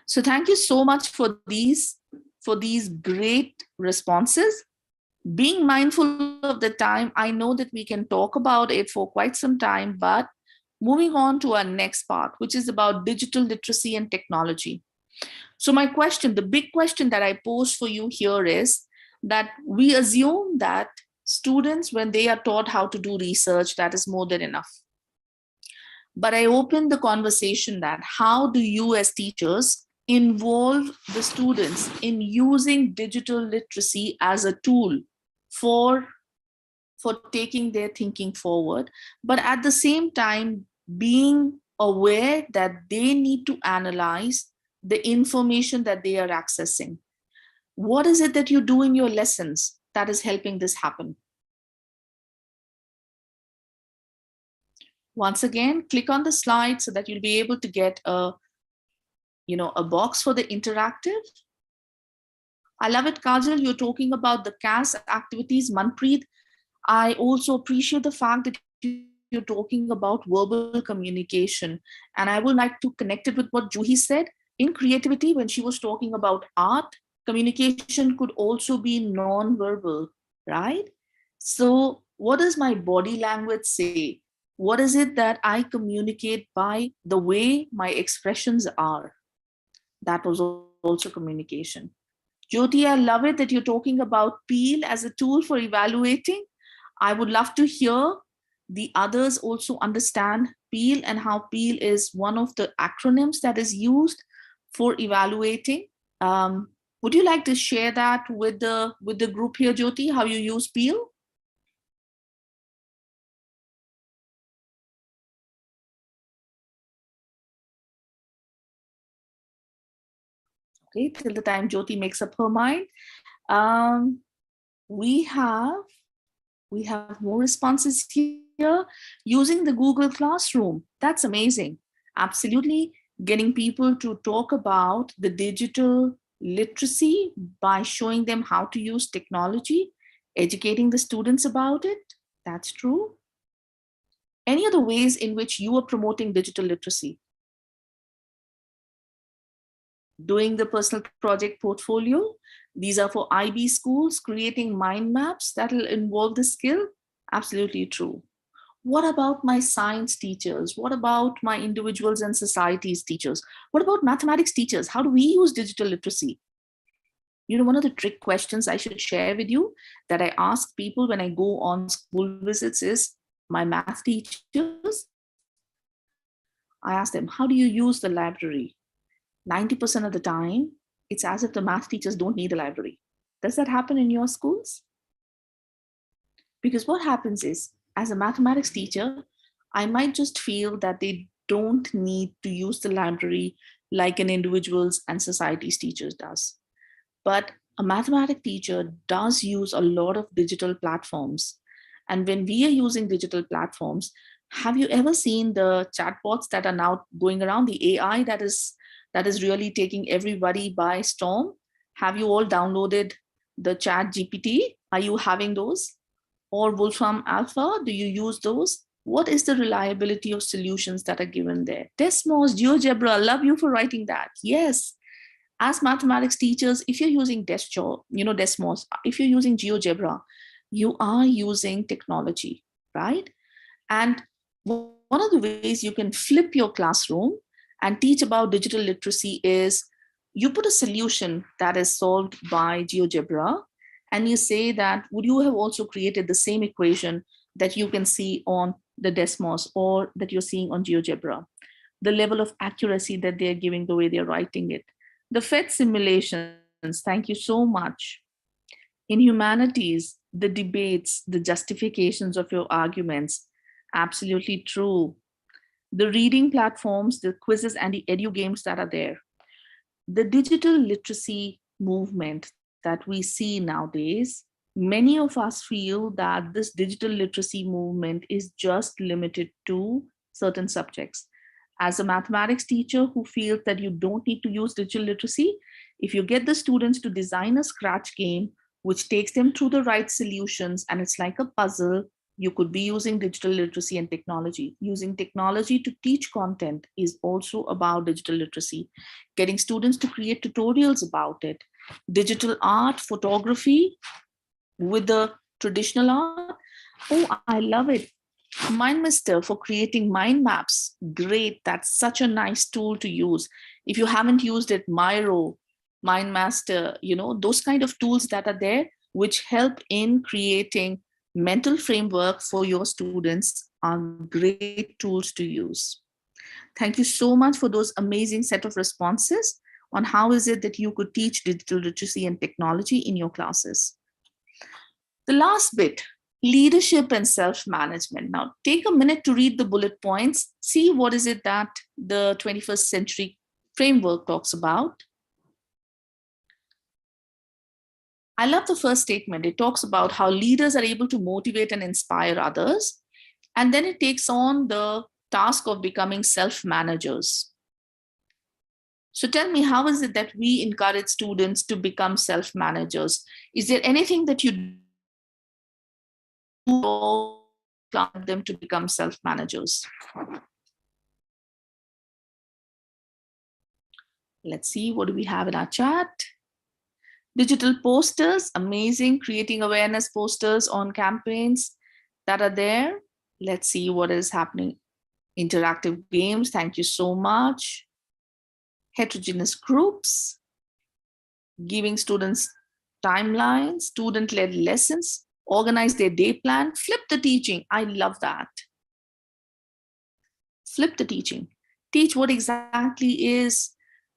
So thank you so much for these great responses. Being mindful of the time, I know that we can talk about it for quite some time, but moving on to our next part, which is about digital literacy and technology. So my question, the big question that I pose for you here is that we assume that students, when they are taught how to do research, that is more than enough. But I open the conversation that how do you as teachers involve the students in using digital literacy as a tool for taking their thinking forward, but at the same time being aware that they need to analyze the information that they are accessing. What is it that you do in your lessons that is helping this happen? Once again, click on the slide so that you'll be able to get a box for the interactive. I love it, Kajal. You're talking about the CAS activities, Manpreet. I also appreciate the fact that you're talking about verbal communication. And I would like to connect it with what Juhi said. In creativity, when she was talking about art, communication could also be non-verbal, right? So what does my body language say? What is it that I communicate by the way my expressions are? That was also communication. Jyoti, I love it that you're talking about PEEL as a tool for evaluating. I would love to hear the others also understand PEEL and how PEEL is one of the acronyms that is used for evaluating. Would you like to share that with the group here, Jyoti, how you use PEEL? Okay, till the time Jyoti makes up her mind. We have more responses here using the Google Classroom. That's amazing. Absolutely getting people to talk about the digital literacy by showing them how to use technology, educating the students about it. That's true. Any other ways in which you are promoting digital literacy? Doing the personal project portfolio. These are for IB schools, creating mind maps that will involve the skill. Absolutely true. What about my science teachers? What about my individuals and societies teachers? What about mathematics teachers? How do we use digital literacy? You know, one of the trick questions I should share with you that I ask people when I go on school visits is my math teachers. I ask them, how do you use the library? 90% of the time, it's as if the math teachers don't need a library. Does that happen in your schools? Because what happens is, as a mathematics teacher, I might just feel that they don't need to use the library like an individuals and societies teachers does. But a mathematics teacher does use a lot of digital platforms. And when we are using digital platforms, have you ever seen the chatbots that are now going around, the AI that is really taking everybody by storm? Have you all downloaded the Chat GPT? Are you having those? Or Wolfram Alpha, do you use those? What is the reliability of solutions that are given there? Desmos, GeoGebra, love you for writing that. Yes, as mathematics teachers, if you're using Desmos, if you're using GeoGebra, you are using technology, right? And one of the ways you can flip your classroom and teach about digital literacy is you put a solution that is solved by GeoGebra, and you say that, would you have also created the same equation that you can see on the Desmos or that you're seeing on GeoGebra? The level of accuracy that they're giving, the way they're writing it. The PhET simulations, thank you so much. In humanities, the debates, the justifications of your arguments, Absolutely true. The reading platforms, the quizzes, and the edu games that are there. The digital literacy movement that we see nowadays, many of us feel that this digital literacy movement is just limited to certain subjects. As a mathematics teacher who feels that you don't need to use digital literacy, if you get the students to design a scratch game which takes them through the right solutions and it's like a puzzle, you could be using digital literacy and technology. Using technology to teach content is also about digital literacy. Getting students to create tutorials about it. Digital art, photography with the traditional art. Oh, I love it. MindMister for creating mind maps. Great. That's such a nice tool to use. If you haven't used it, Miro, MindMaster, those kind of tools that are there, which help in creating mental framework for your students, are great tools to use. Thank you so much for those amazing set of responses on how is it that you could teach digital literacy and technology in your classes. The last bit, leadership and self-management. Now, take a minute to read the bullet points, see what is it that the 21st century framework talks about. I love the first statement. It talks about how leaders are able to motivate and inspire others. And then it takes on the task of becoming self-managers. So tell me, how is it that we encourage students to become self-managers? Is there anything that you do them to become self-managers? Let's see, what do we have in our chat? Digital posters, amazing, creating awareness posters on campaigns that are there. Let's see what is happening. Interactive games, thank you so much. Heterogeneous groups, giving students timelines, student-led lessons, organize their day plan, flip the teaching. I love that. Flip the teaching. Teach what exactly is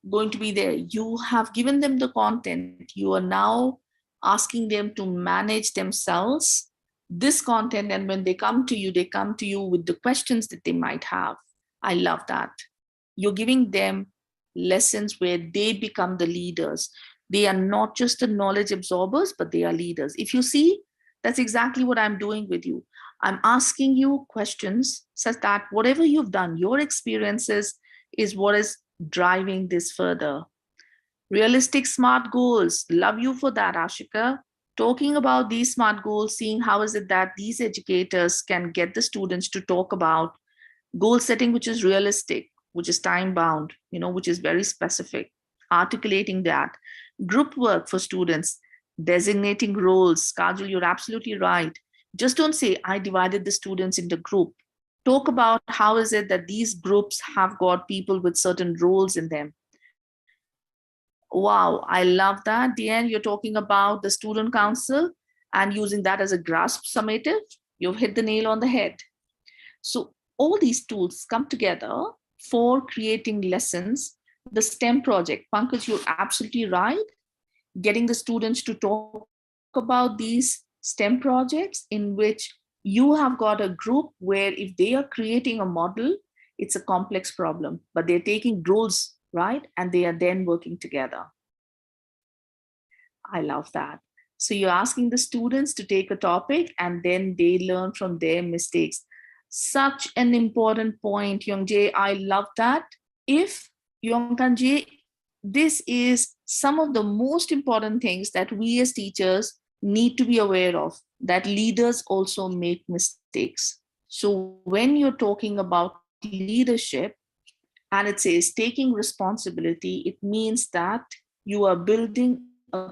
going to be there. You have given them the content. You are now asking them to manage themselves this content, and when they come to you with the questions that they might have. I love that. You're giving them lessons where they become the leaders. They are not just the knowledge absorbers, but they are leaders. If you see, that's exactly what I'm doing with you. I'm asking you questions such that whatever you've done, your experiences is what is driving this further. Realistic SMART goals. Love you for that, Ashika. Talking about these SMART goals, seeing how is it that these educators can get the students to talk about goal setting, which is realistic, which is time bound, which is very specific, articulating that. Group work for students, designating roles. Kajal, you're absolutely right. Just don't say, I divided the students into group. Talk about how is it that these groups have got people with certain roles in them. Wow, I love that. Deanne, you're talking about the student council and using that as a grasp summative. You've hit the nail on the head. So all these tools come together for creating lessons. The STEM project, Pankaj, you're absolutely right. Getting the students to talk about these STEM projects in which you have got a group where if they are creating a model, it's a complex problem, but they're taking roles, right? And they are then working together. I love that. So you're asking the students to take a topic and then they learn from their mistakes. Such an important point, Youngjae. I love that. If Yongtanjae, this is some of the most important things that we as teachers need to be aware of, that leaders also make mistakes. So when you're talking about leadership and it says taking responsibility, it means that you are building a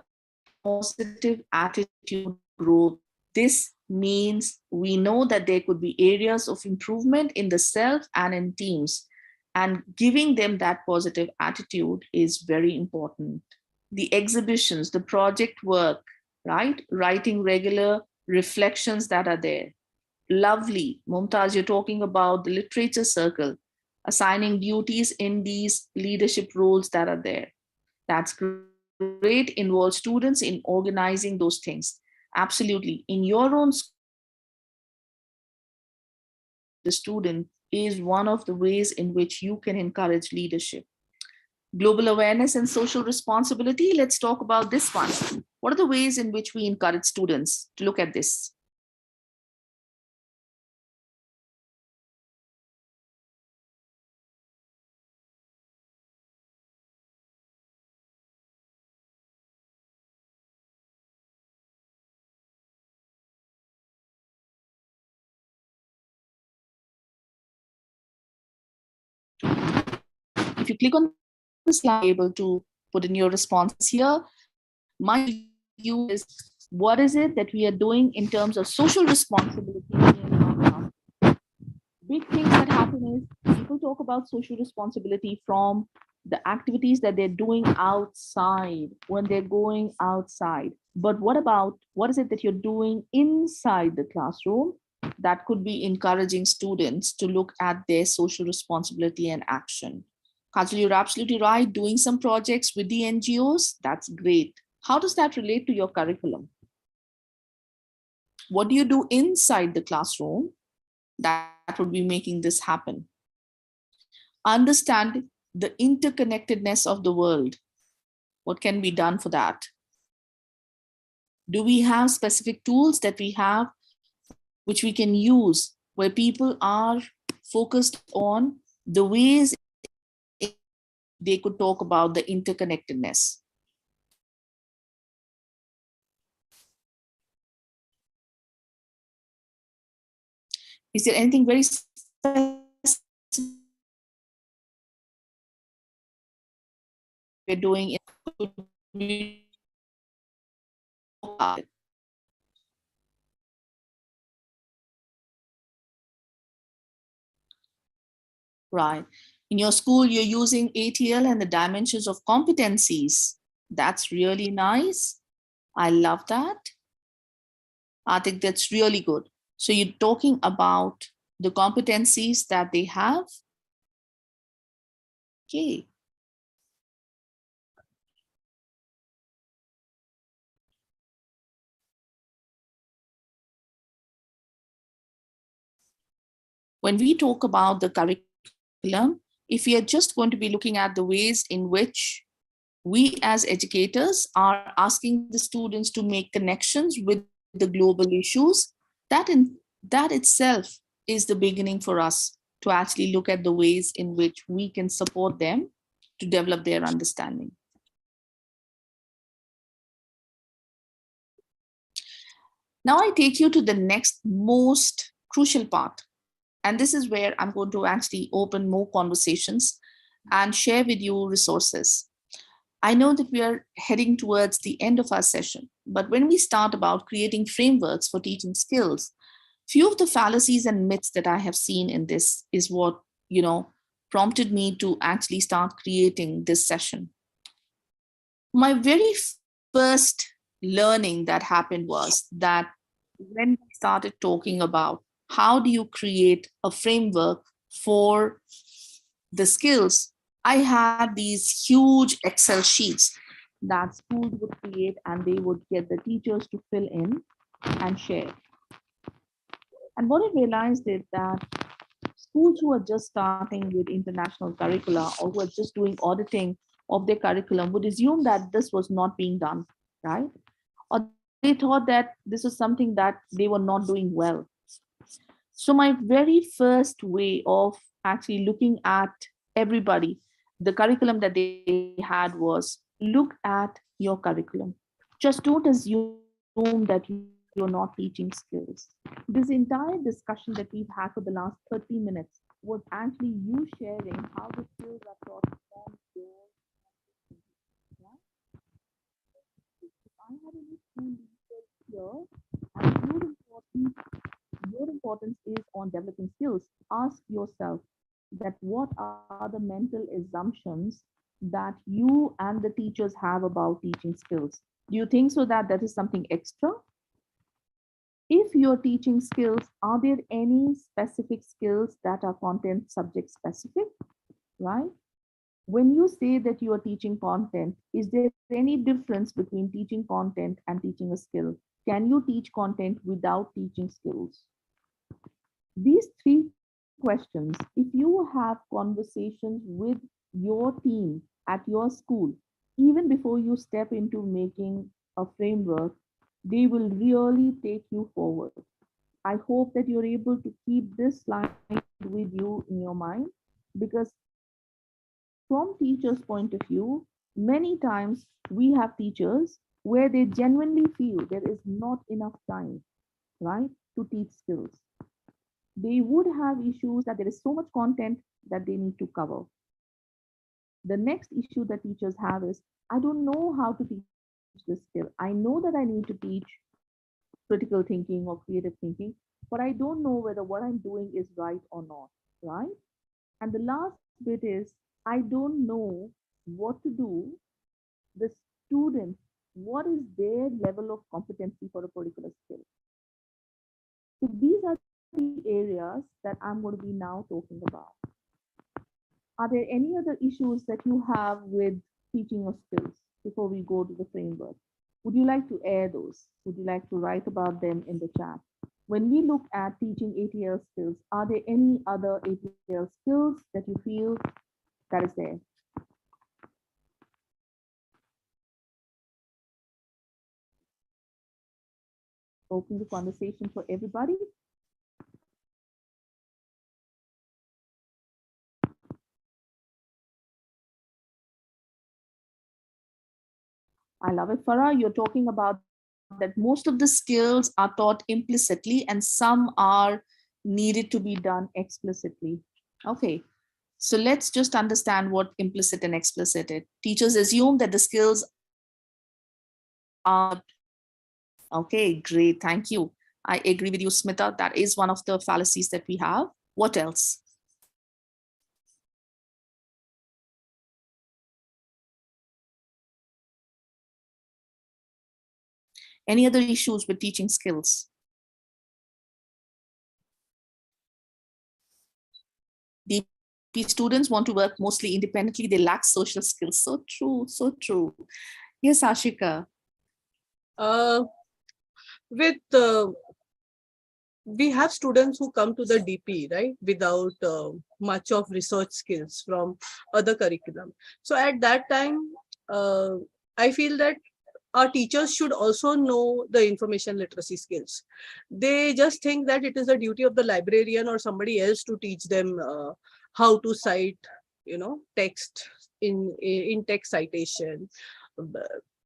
positive attitude growth. This means we know that there could be areas of improvement in the self and in teams, and giving them that positive attitude is very important. The exhibitions, the project work, right? Writing regular reflections that are there. Lovely. Mumtaz, you're talking about the literature circle, assigning duties in these leadership roles that are there. That's great. Involve students in organizing those things. Absolutely. In your own the student is one of the ways in which you can encourage leadership. Global awareness and social responsibility. Let's talk about this one. What are the ways in which we encourage students to look at this? If you click on the slide, you're able to put in your responses here. My view is, what is it that we are doing in terms of social responsibility? Big things that happen is people talk about social responsibility from the activities that they're doing outside, when they're going outside. But what is it that you're doing inside the classroom? That could be encouraging students to look at their social responsibility and action. Kajal, you're absolutely right. Doing some projects with the NGOs, that's great. How does that relate to your curriculum? What do you do inside the classroom that would be making this happen? Understand the interconnectedness of the world. What can be done for that? Do we have specific tools that we have which we can use where people are focused on the ways they could talk about the interconnectedness? Is there anything very specific we're doing? Right. In your school, you're using ATL and the dimensions of competencies. That's really nice. I love that. I think that's really good. So you're talking about the competencies that they have. Okay. When we talk about the curriculum, if we are just going to be looking at the ways in which we as educators are asking the students to make connections with the global issues, that itself is the beginning for us to actually look at the ways in which we can support them to develop their understanding. Now I take you to the next most crucial part. And this is where I'm going to actually open more conversations and share with you resources. I know that we are heading towards the end of our session, but when we start about creating frameworks for teaching skills, few of the fallacies and myths that I have seen in this is what, prompted me to actually start creating this session. My very first learning that happened was that when we started talking about how do you create a framework for the skills, I had these huge Excel sheets that schools would create and they would get the teachers to fill in and share. And what I realized is that schools who are just starting with international curricula or who are just doing auditing of their curriculum would assume that this was not being done, right? Or they thought that this is something that they were not doing well. So my very first way of actually looking at everybody, the curriculum that they had was look at your curriculum. Just don't assume that you're not teaching skills. This entire discussion that we've had for the last 30 minutes was actually you sharing how the skills are taught from your. If I had any school leaders here, and your importance is on developing skills. Ask yourself that what are the mental assumptions that you and the teachers have about teaching skills? Do you think so that that is something extra? If you're teaching skills, are there any specific skills that are content subject specific, right? When you say that you are teaching content, is there any difference between teaching content and teaching a skill? Can you teach content without teaching skills? These three questions. If you have conversations with your team at your school, even before you step into making a framework, they will really take you forward. I hope that you're able to keep this slide with you in your mind, because from teachers' point of view, many times we have teachers where they genuinely feel there is not enough time, right, to teach skills. They would have issues that there is so much content that they need to cover. The next issue that teachers have is, I don't know how to teach this skill. I know that I need to teach critical thinking or creative thinking, but I don't know whether what I'm doing is right or not, right? And the last bit is, I don't know what to do. The student, what is their level of competency for a particular skill? So these are the areas that I'm going to be now talking about. Are there any other issues that you have with teaching of skills before we go to the framework? Would you like to air those? Would you like to write about them in the chat? When we look at teaching ATL skills, are there any other ATL skills that you feel that is there? Open the conversation for everybody. I love it. Farah, you're talking about that most of the skills are taught implicitly and some are needed to be done explicitly. Okay, so let's just understand what implicit and explicit is. Teachers assume that the skills are, okay, great, thank you. I agree with you, Smita. That is one of the fallacies that we have. What else? Any other issues with teaching skills? DP students want to work mostly independently. They lack social skills. So true, so true. Yes, Ashika. We have students who come to the DP, right, without much of research skills from other curriculum. So at that time, I feel that our teachers should also know the information literacy skills. They just think that it is the duty of the librarian or somebody else to teach them how to cite, text in text citation,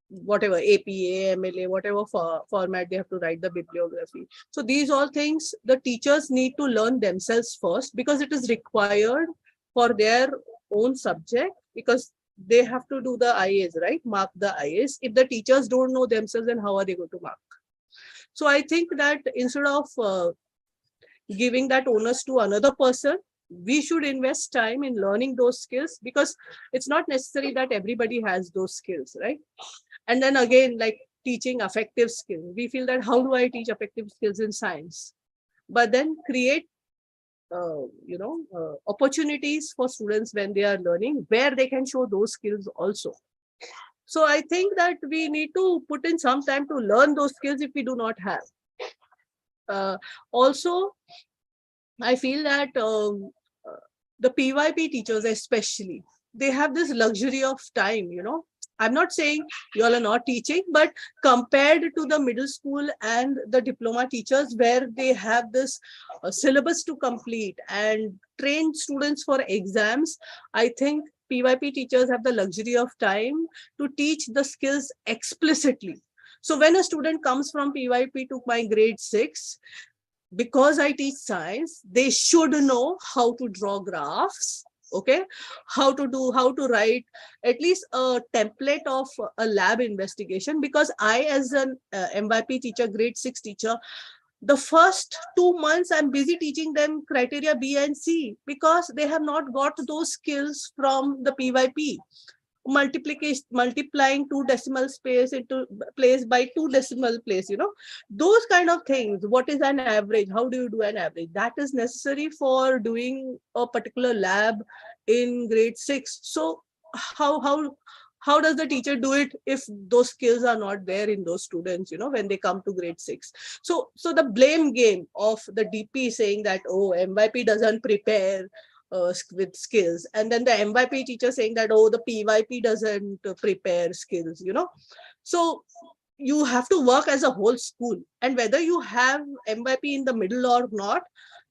whatever APA, MLA, whatever format they have to write the bibliography. So these all things the teachers need to learn themselves first, because it is required for their own subject, because they have to do the IAs, right? Mark the IAs. If the teachers don't know themselves, then how are they going to mark? So I think that instead of giving that onus to another person, we should invest time in learning those skills, because it's not necessary that everybody has those skills, right? And then again, like teaching affective skills, we feel that how do I teach affective skills in science? But then create opportunities for students when they are learning where they can show those skills also. So I think that we need to put in some time to learn those skills if we do not have. Also, I feel that the PYP teachers especially, they have this luxury of time, I'm not saying you all are not teaching, but compared to the middle school and the diploma teachers, where they have this syllabus to complete and train students for exams, I think PYP teachers have the luxury of time to teach the skills explicitly. So when a student comes from PYP to my grade 6, because I teach science, they should know how to draw graphs, okay, how to write at least a template of a lab investigation, because I, as an MYP teacher, grade 6 teacher, the first 2 months I'm busy teaching them criteria B and C, because they have not got those skills from the PYP. Multiplying 2 decimal space into place by 2 decimal place, those kind of things. What is an average? How do you do an average? That is necessary for doing a particular lab in grade 6. So how how does the teacher do it if those skills are not there in those students, when they come to grade 6? So the blame game of the DP saying that, oh, MYP doesn't prepare with skills, and then the MYP teacher saying that, oh, the PYP doesn't prepare skills, So you have to work as a whole school, and whether you have MYP in the middle or not,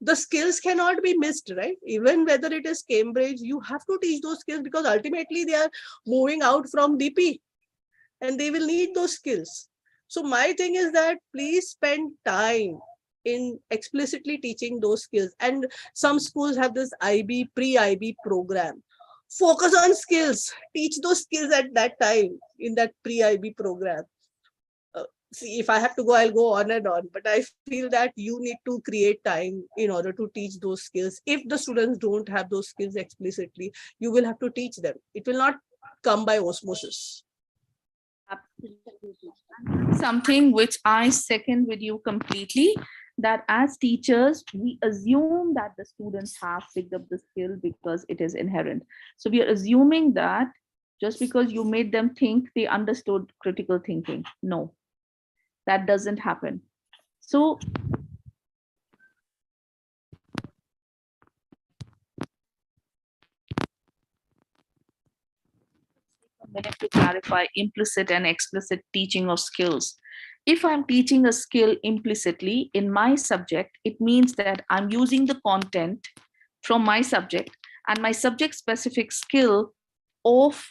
the skills cannot be missed, right? Even whether it is Cambridge, you have to teach those skills, because ultimately they are moving out from DP and they will need those skills. So my thing is that please spend time in explicitly teaching those skills. And some schools have this IB, pre-IB program. Focus on skills, teach those skills at that time in that pre-IB program. See, if I have to go, I'll go on and on, but I feel that you need to create time in order to teach those skills. If the students don't have those skills explicitly, you will have to teach them. It will not come by osmosis. Absolutely. Something which I second with you completely, that as teachers, we assume that the students have picked up the skill because it is inherent. So we are assuming that just because you made them think, they understood critical thinking. No. That doesn't happen. So a minute to clarify implicit and explicit teaching of skills. If I'm teaching a skill implicitly in my subject, it means that I'm using the content from my subject, and my subject specific skill of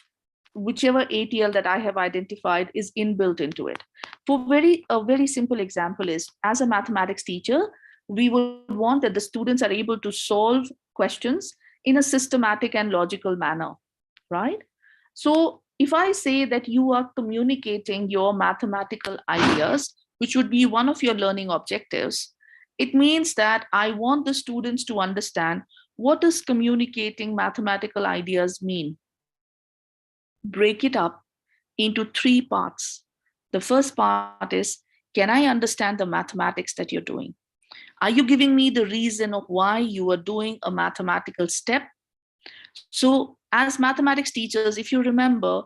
whichever ATL that I have identified is inbuilt into it. For a very simple example is, as a mathematics teacher, we would want that the students are able to solve questions in a systematic and logical manner, right? So if I say that you are communicating your mathematical ideas, which would be one of your learning objectives, it means that I want the students to understand, what does communicating mathematical ideas mean? Break it up into 3 parts. The first part is, can I understand the mathematics that you're doing? Are you giving me the reason of why you are doing a mathematical step? So as mathematics teachers, if you remember,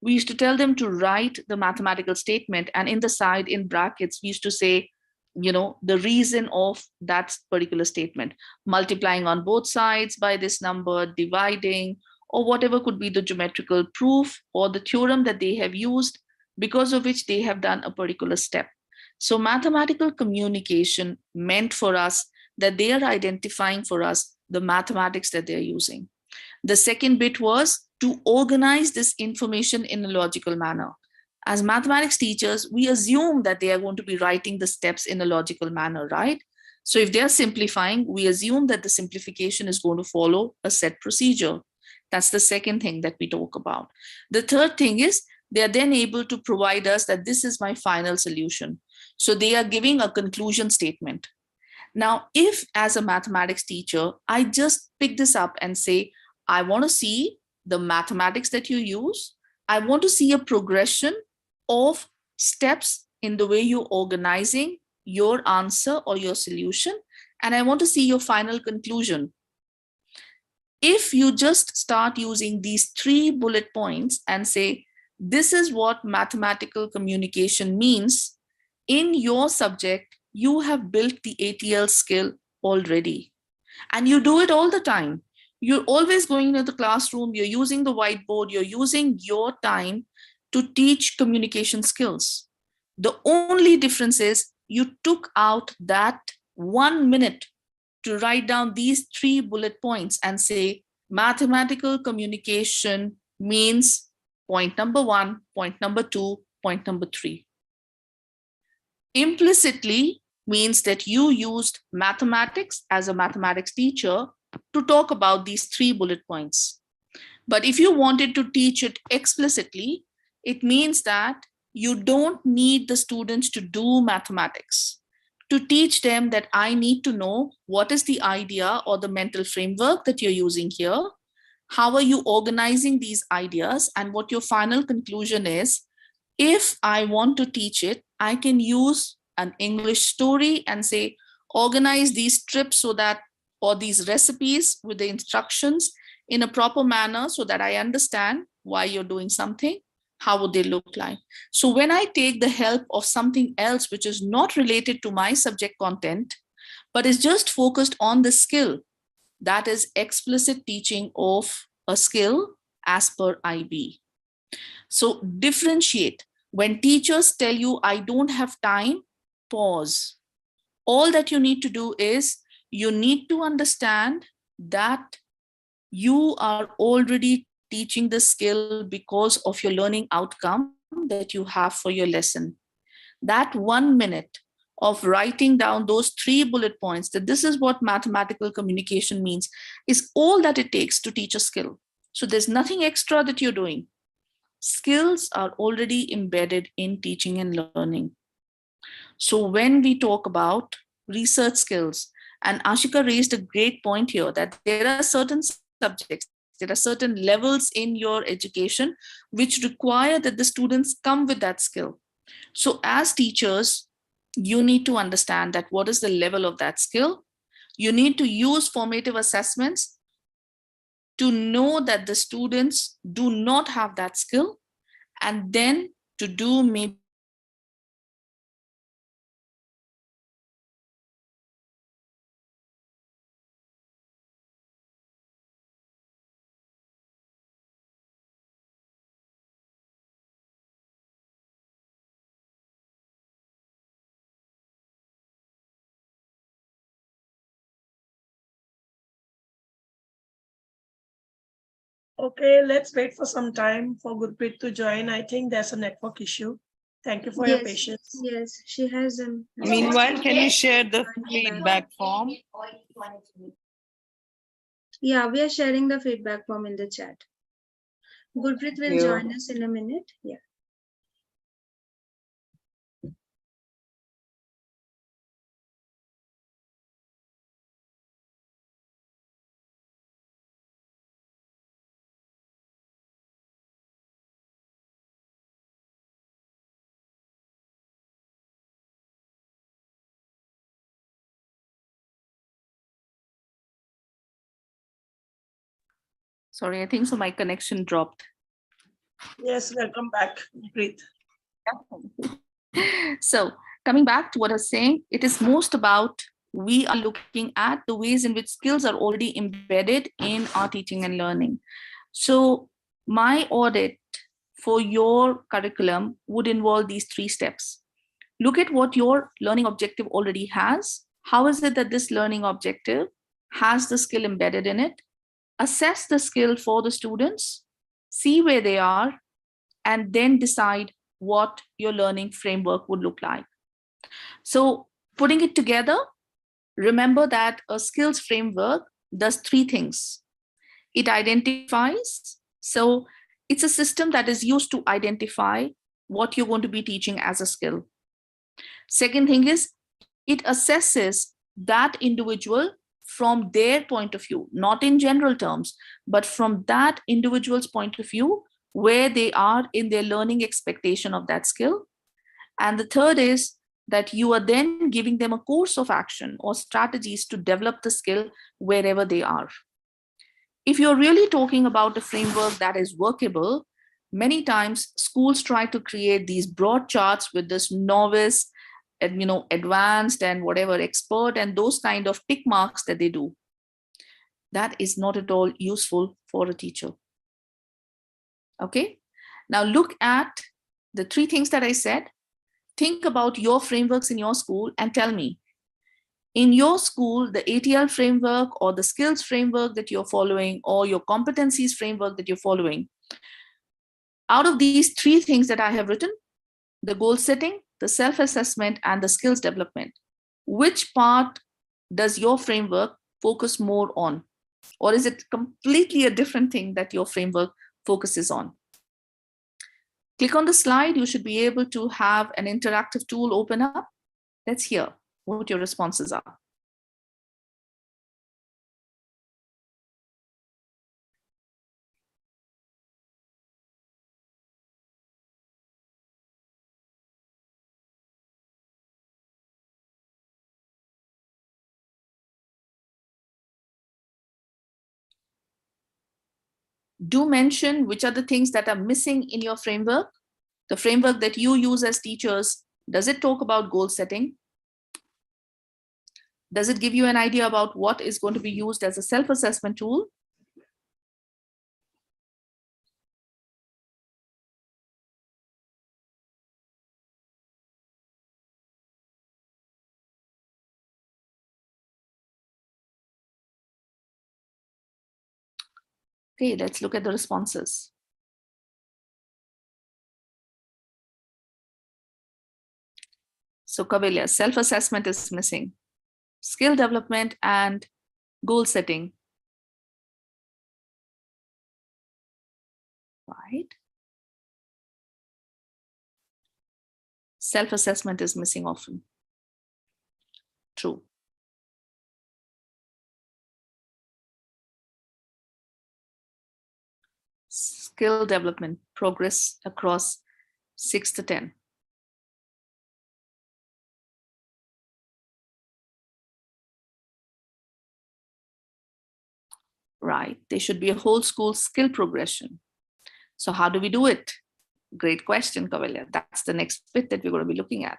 we used to tell them to write the mathematical statement, and in the side, in brackets, we used to say, the reason of that particular statement, multiplying on both sides by this number, dividing, or whatever could be the geometrical proof or the theorem that they have used, because of which they have done a particular step. So mathematical communication meant for us that they are identifying for us the mathematics that they're using. The second bit was to organize this information in a logical manner. As mathematics teachers, we assume that they are going to be writing the steps in a logical manner, right? So if they're simplifying, we assume that the simplification is going to follow a set procedure. That's the second thing that we talk about. The third thing is, they are then able to provide us that this is my final solution. So they are giving a conclusion statement. Now, if as a mathematics teacher, I just pick this up and say, I want to see the mathematics that you use. I want to see a progression of steps in the way you're organizing your answer or your solution. And I want to see your final conclusion. If you just start using these 3 bullet points and say, this is what mathematical communication means, in your subject, you have built the ATL skill already. And you do it all the time. You're always going into the classroom, you're using the whiteboard, you're using your time to teach communication skills. The only difference is you took out that 1 minute to write down these 3 bullet points and say, mathematical communication means point number 1, point number 2, point number 3. Implicitly means that you used mathematics as a mathematics teacher to talk about these 3 bullet points. But if you wanted to teach it explicitly, it means that you don't need the students to do mathematics. To teach them that I need to know what is the idea or the mental framework that you're using here, how are you organizing these ideas, and what your final conclusion is. If I want to teach it, I can use an English story and say, organize these strips so that, or these recipes with the instructions in a proper manner so that I understand why you're doing something, how would they look like? So when I take the help of something else which is not related to my subject content, but is just focused on the skill, that is explicit teaching of a skill as per IB. So differentiate. When teachers tell you, I don't have time, pause. All that you need to do is you need to understand that you are already teaching the skill because of your learning outcome that you have for your lesson. That 1 minute of writing down those 3 bullet points, that this is what mathematical communication means, is all that it takes to teach a skill. So there's nothing extra that you're doing. Skills are already embedded in teaching and learning. So when we talk about research skills, and Ashika raised a great point here, that there are certain subjects, there are certain levels in your education which require that the students come with that skill. So as teachers, you need to understand that what is the level of that skill. You need to use formative assessments to know that the students do not have that skill, and then to do maybe Okay, let's wait for some time for Gurpreet to join. I think there's a network issue. Thank you for your patience. Yes, she has a Meanwhile, can you share the feedback form? Yeah, we are sharing the feedback form in the chat. Gurpreet will join us in a minute. Yeah. Sorry, I think so my connection dropped. Yes, welcome back, Gurpreet. So coming back to what I was saying, it is most about we are looking at the ways in which skills are already embedded in our teaching and learning. So my audit for your curriculum would involve these 3 steps. Look at what your learning objective already has. How is it that this learning objective has the skill embedded in it? Assess the skill for the students, see where they are, and then decide what your learning framework would look like. So putting it together, remember that a skills framework does 3 things. It identifies, so it's a system that is used to identify what you're going to be teaching as a skill. Second thing is, it assesses that individual from their point of view, not in general terms, but from that individual's point of view, where they are in their learning expectation of that skill. And the third is that you are then giving them a course of action or strategies to develop the skill wherever they are. If you're really talking about a framework that is workable, many times schools try to create these broad charts with this novice and advanced and whatever expert and those kind of tick marks that they do. That is not at all useful for a teacher. Okay, now look at the 3 things that I said. Think about your frameworks in your school and tell me, in your school, the ATL framework or the skills framework that you're following or your competencies framework that you're following, out of these 3 things that I have written, the goal setting, the self-assessment, and the skills development, which part does your framework focus more on? Or is it completely a different thing that your framework focuses on? Click on the slide. You should be able to have an interactive tool open up. Let's hear what your responses are. Do mention which are the things that are missing in your framework. The framework that you use as teachers, does it talk about goal setting? Does it give you an idea about what is going to be used as a self-assessment tool? Okay, let's look at the responses. So Kavilya, self-assessment is missing. Skill development and goal setting. Right? Self-assessment is missing often. True. Skill development, progress across 6 to 10. Right, there should be a whole school skill progression. So how do we do it? Great question, Kavilya. That's the next bit that we're going to be looking at.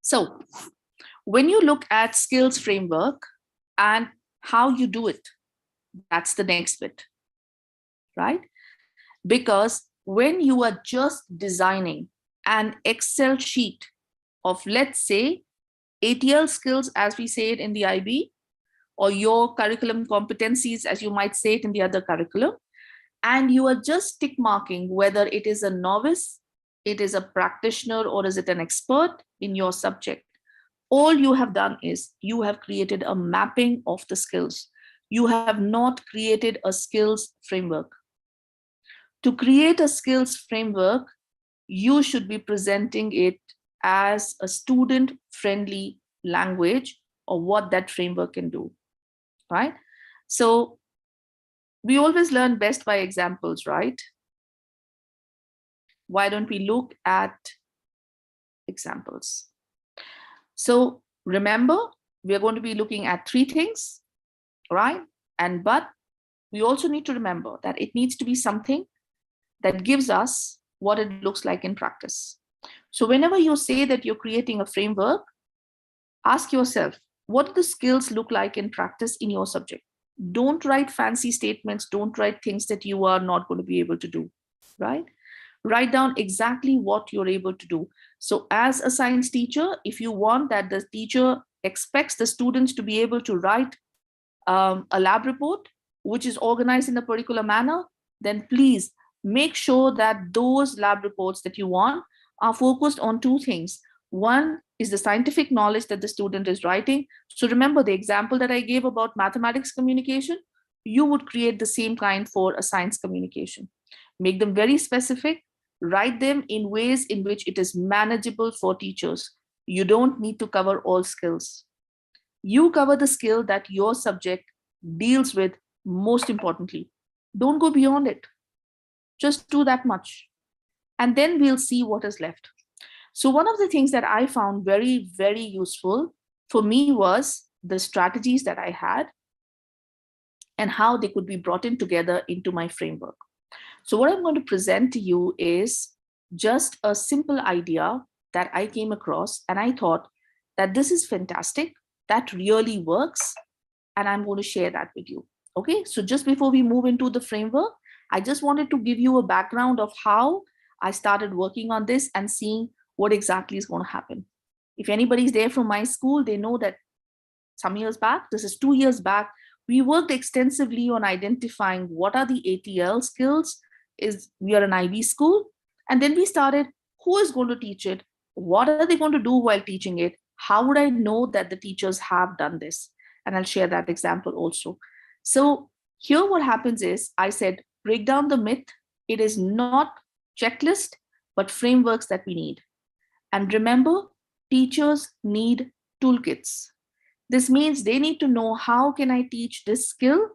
So when you look at skills framework and how you do it, that's the next bit, right? Because when you are just designing an Excel sheet of, let's say, ATL skills, as we say it in the IB, or your curriculum competencies, as you might say it in the other curriculum, and you are just tick marking whether it is a novice, it is a practitioner, or is it an expert in your subject. All you have done is you have created a mapping of the skills. You have not created a skills framework. To create a skills framework, you should be presenting it as a student-friendly language or what that framework can do, right? So we always learn best by examples, right? Why don't we look at examples? So remember, we are going to be looking at 3 things, right? But we also need to remember that it needs to be something that gives us what it looks like in practice. So whenever you say that you're creating a framework, ask yourself, what do the skills look like in practice in your subject? Don't write fancy statements. Don't write things that you are not going to be able to do, right? Write down exactly what you're able to do. So as a science teacher, if you want that the teacher expects the students to be able to write a lab report, which is organized in a particular manner, then please make sure that those lab reports that you want are focused on 2 things. One is the scientific knowledge that the student is writing. So remember the example that I gave about mathematics communication, you would create the same kind for a science communication. Make them very specific, write them in ways in which it is manageable for teachers. You don't need to cover all skills. You cover the skill that your subject deals with most importantly. Don't go beyond it. Just do that much. And then we'll see what is left. So one of the things that I found very, very useful for me was the strategies that I had and how they could be brought in together into my framework. So what I'm going to present to you is just a simple idea that I came across, and I thought that this is fantastic, that really works, and I'm going to share that with you. Okay, so just before we move into the framework, I just wanted to give you a background of how I started working on this and seeing what exactly is going to happen. If anybody's there from my school, they know that some years back, this is 2 years back, we worked extensively on identifying what are the ATL skills. We are an IB school, and then we started, who is going to teach it? What are they going to do while teaching it? How would I know that the teachers have done this? And I'll share that example also. So here what happens is, I said, break down the myth. It is not checklist, but frameworks that we need. And remember, teachers need toolkits. This means they need to know, how can I teach this skill?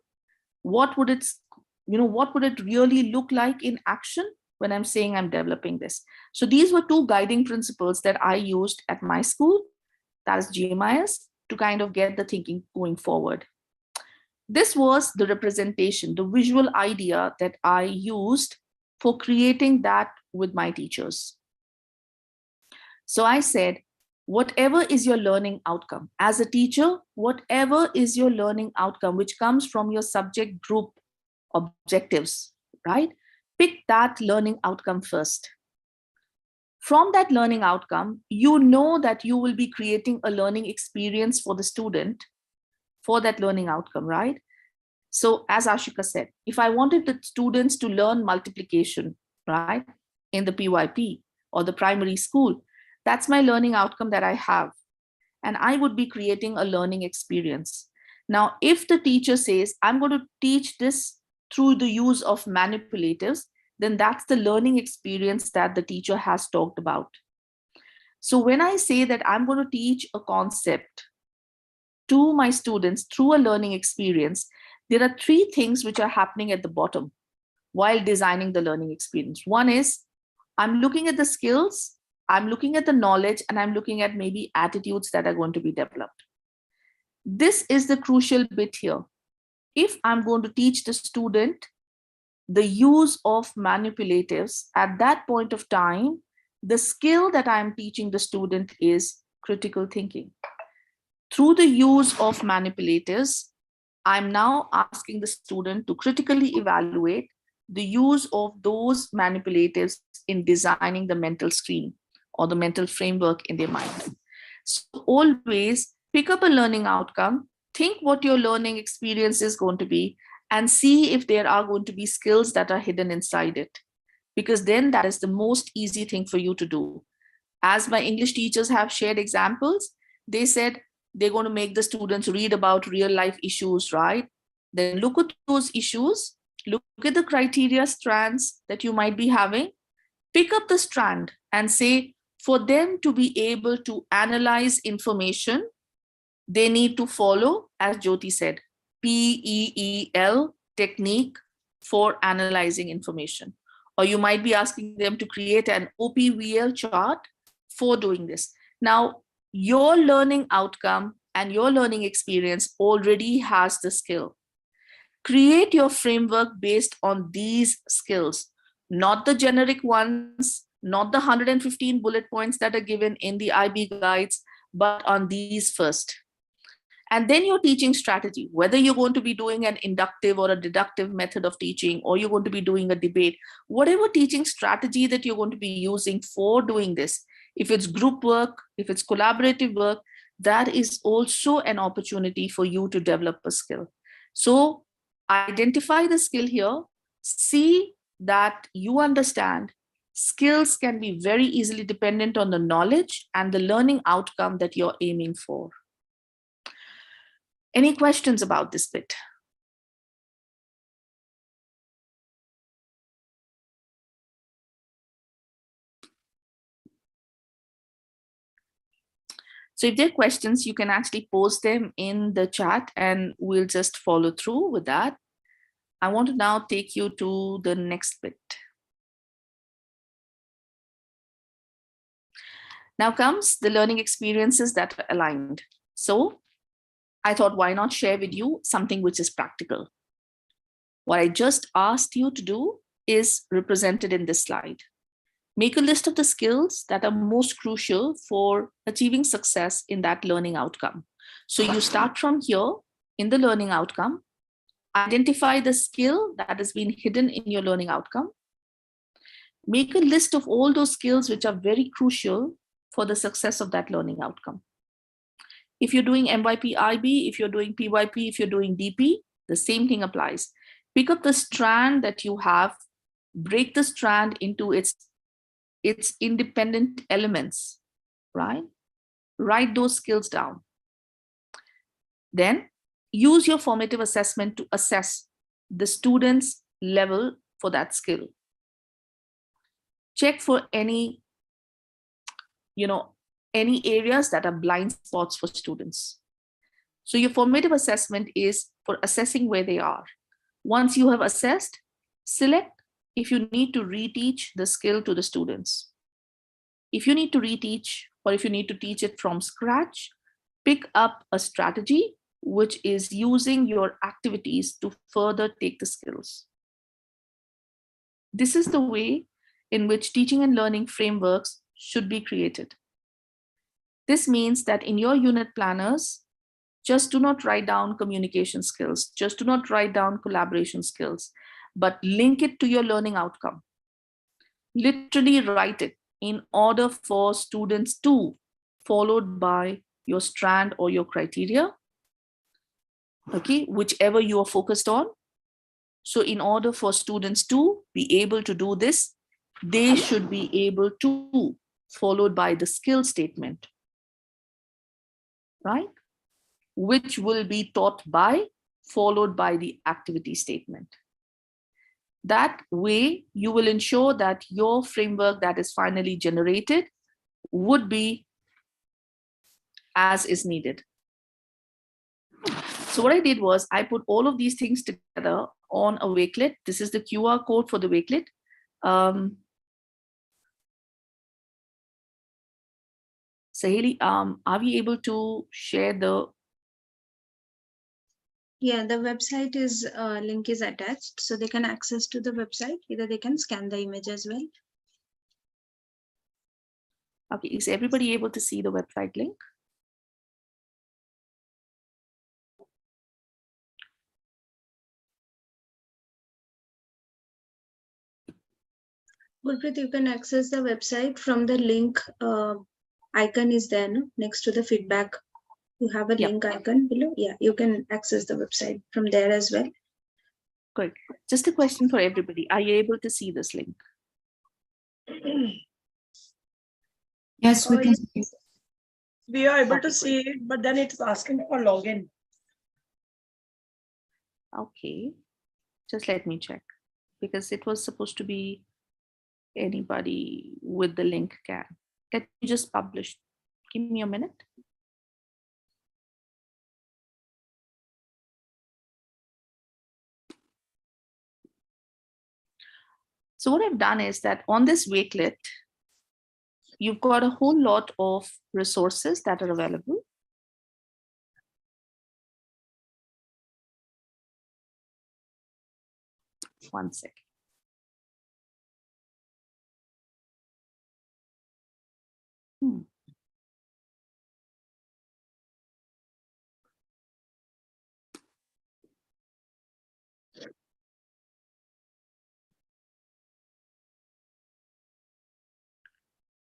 What would it really look like in action when I'm saying I'm developing this? So these were 2 guiding principles that I used at my school. that is GMIS, to kind of get the thinking going forward. This was the representation, the visual idea that I used for creating that with my teachers. So I said, whatever is your learning outcome, as a teacher, whatever is your learning outcome, which comes from your subject group objectives, right? Pick that learning outcome first. From that learning outcome, you know that you will be creating a learning experience for the student for that learning outcome, right? So as Ashika said, if I wanted the students to learn multiplication, right, in the PYP or the primary school, that's my learning outcome that I have. And I would be creating a learning experience. Now, if the teacher says, I'm going to teach this through the use of manipulatives, then that's the learning experience that the teacher has talked about. So when I say that I'm going to teach a concept to my students through a learning experience, there are three things which are happening at the bottom while designing the learning experience. One is I'm looking at the skills, I'm looking at the knowledge, and I'm looking at maybe attitudes that are going to be developed. This is the crucial bit here. If I'm going to teach the student the use of manipulatives, at that point of time, the skill that I'm teaching the student is critical thinking. Through the use of manipulatives, I'm now asking the student to critically evaluate the use of those manipulatives in designing the mental screen or the mental framework in their mind. So always pick up a learning outcome, think what your learning experience is going to be, and see if there are going to be skills that are hidden inside it. Because then that is the most easy thing for you to do. As my English teachers have shared examples, they said they're going to make the students read about real life issues, right? Then look at those issues, look at the criteria strands that you might be having, pick up the strand and say, for them to be able to analyze information, they need to follow, as Jyoti said, PEEL technique for analyzing information. Or you might be asking them to create an OPVL chart for doing this. Now, your learning outcome and your learning experience already has the skill. Create your framework based on these skills, not the generic ones, not the 115 bullet points that are given in the IB guides, but on these first. And then your teaching strategy, whether you're going to be doing an inductive or a deductive method of teaching, or you're going to be doing a debate, whatever teaching strategy that you're going to be using for doing this, if it's group work, if it's collaborative work, that is also an opportunity for you to develop a skill. So identify the skill here, see that you understand skills can be very easily dependent on the knowledge and the learning outcome that you're aiming for. Any questions about this bit? So if there are questions, you can actually post them in the chat and we'll just follow through with that. I want to now take you to the next bit. Now comes the learning experiences that are aligned. So I thought, why not share with you something which is practical? What I just asked you to do is represented in this slide. Make a list of the skills that are most crucial for achieving success in that learning outcome. So you start from here in the learning outcome, identify the skill that has been hidden in your learning outcome, make a list of all those skills which are very crucial for the success of that learning outcome. If you're doing MYP IB, if you're doing PYP, if you're doing DP, the same thing applies. Pick up the strand that you have, break the strand into its independent elements, right? Write those skills down. Then use your formative assessment to assess the student's level for that skill. Check for any areas that are blind spots for students. So your formative assessment is for assessing where they are. Once you have assessed, select if you need to reteach the skill to the students. If you need to reteach, or if you need to teach it from scratch, pick up a strategy which is using your activities to further take the skills. This is the way in which teaching and learning frameworks should be created. This means that in your unit planners, just do not write down communication skills, just do not write down collaboration skills, but link it to your learning outcome. Literally write it in order for students to, followed by your strand or your criteria, okay, whichever you are focused on. So in order for students to be able to do this, they should be able to, followed by the skill statement, right? Which will be taught by, followed by the activity statement. That way, you will ensure that your framework that is finally generated would be as is needed. So what I did was I put all of these things together on a Wakelet. This is the QR code for the Wakelet. Saheli, are we able to share the? Yeah, the website is link is attached, so they can access to the website. Either they can scan the image as well. Okay, is everybody able to see the website link? Gurpreet, you can access the website from the link icon is there, no? Next to the feedback. You have a link icon below. Yeah, you can access the website from there as well. Great. Just a question for everybody. Are you able to see this link? Yes, we can. We are able to see it, but then it's asking for login. Okay, just let me check, because it was supposed to be anybody with the link can. Let me just publish. Give me a minute. So what I've done is that on this Wakelet, you've got a whole lot of resources that are available. One second.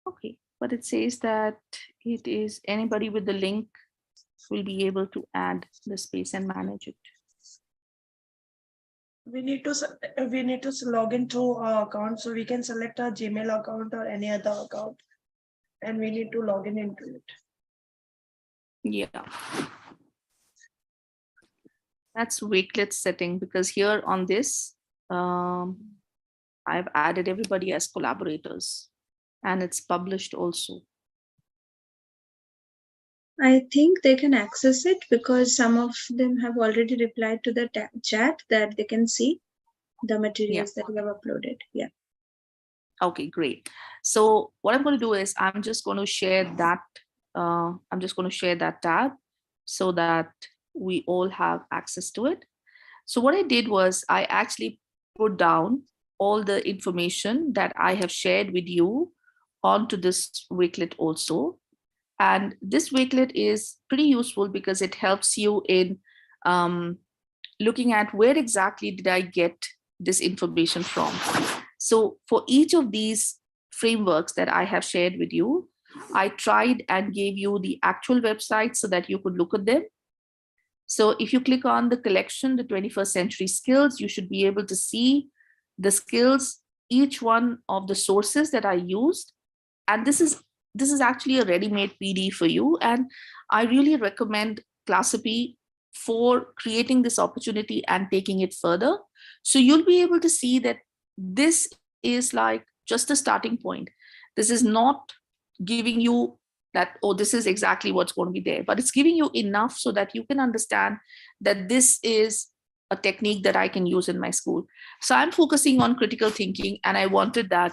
Okay, but it says that it is anybody with the link will be able to add the space and manage it. We need to log into our account, so we can select our Gmail account or any other account, and we need to log in into it. Yeah. That's Wakelet setting, because here on this, I've added everybody as collaborators, and it's published also. I think they can access it because some of them have already replied to the chat that they can see the materials that we have uploaded. Yeah. Okay, great. So what I'm going to do is I'm just going to share that. I'm just going to share that tab so that we all have access to it. So what I did was I actually put down all the information that I have shared with you onto this Wakelet also. And this Wakelet is pretty useful because it helps you in looking at where exactly did I get this information from. So for each of these frameworks that I have shared with you, I tried and gave you the actual website so that you could look at them. So if you click on the collection, the 21st century skills, you should be able to see the skills, each one of the sources that I used. And this is actually a ready-made PD for you. And I really recommend Classcipe for creating this opportunity and taking it further. So you'll be able to see that this is like just a starting point. This is not giving you that, oh, this is exactly what's going to be there, but it's giving you enough so that you can understand that this is a technique that I can use in my school. So I'm focusing on critical thinking, and I wanted that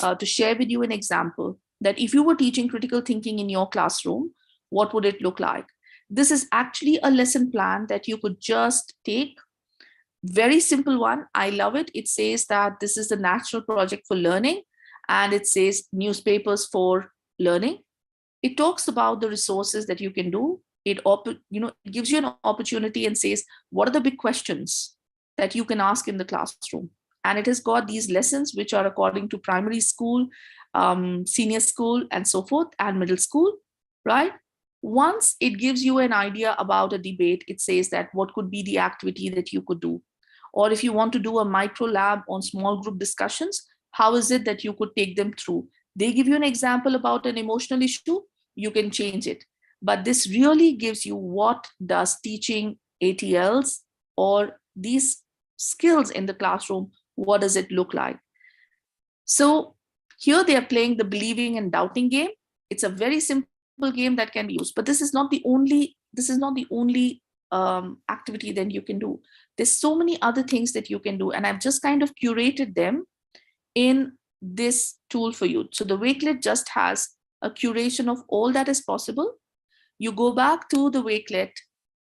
to share with you an example that if you were teaching critical thinking in your classroom, what would it look like? This is actually a lesson plan that you could just take. Very simple one. I love it. It says that this is the National Project for Learning, and it says newspapers for learning. It talks about the resources that you can do. It gives you an opportunity and says, what are the big questions that you can ask in the classroom? And it has got these lessons, which are according to primary school, senior school, and so forth, and middle school, right? Once it gives you an idea about a debate, it says that what could be the activity that you could do. Or if you want to do a micro lab on small group discussions, how is it that you could take them through? They give you an example about an emotional issue, you can change it. But this really gives you what does teaching ATLs or these skills in the classroom, what does it look like? So here they are playing the believing and doubting game. It's a very simple game that can be used, but this is not the only activity that you can do. There's so many other things that you can do, and I've just kind of curated them in this tool for you. So the Wakelet just has a curation of all that is possible. You go back to the Wakelet.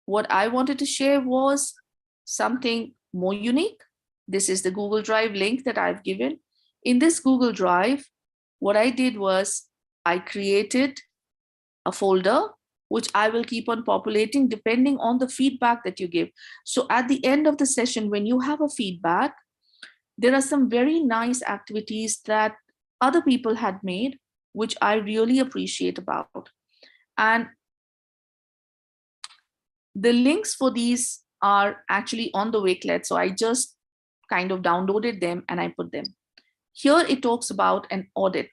What I wanted to share was something more unique. This is the Google Drive link that I've given. In this Google Drive, what I did was I created a folder which I will keep on populating depending on the feedback that you give. So at the end of the session, when you have a feedback, there are some very nice activities that other people had made, which I really appreciate about. And the links for these are actually on the Wakelet. So I just kind of downloaded them and I put them. Here it talks about an audit.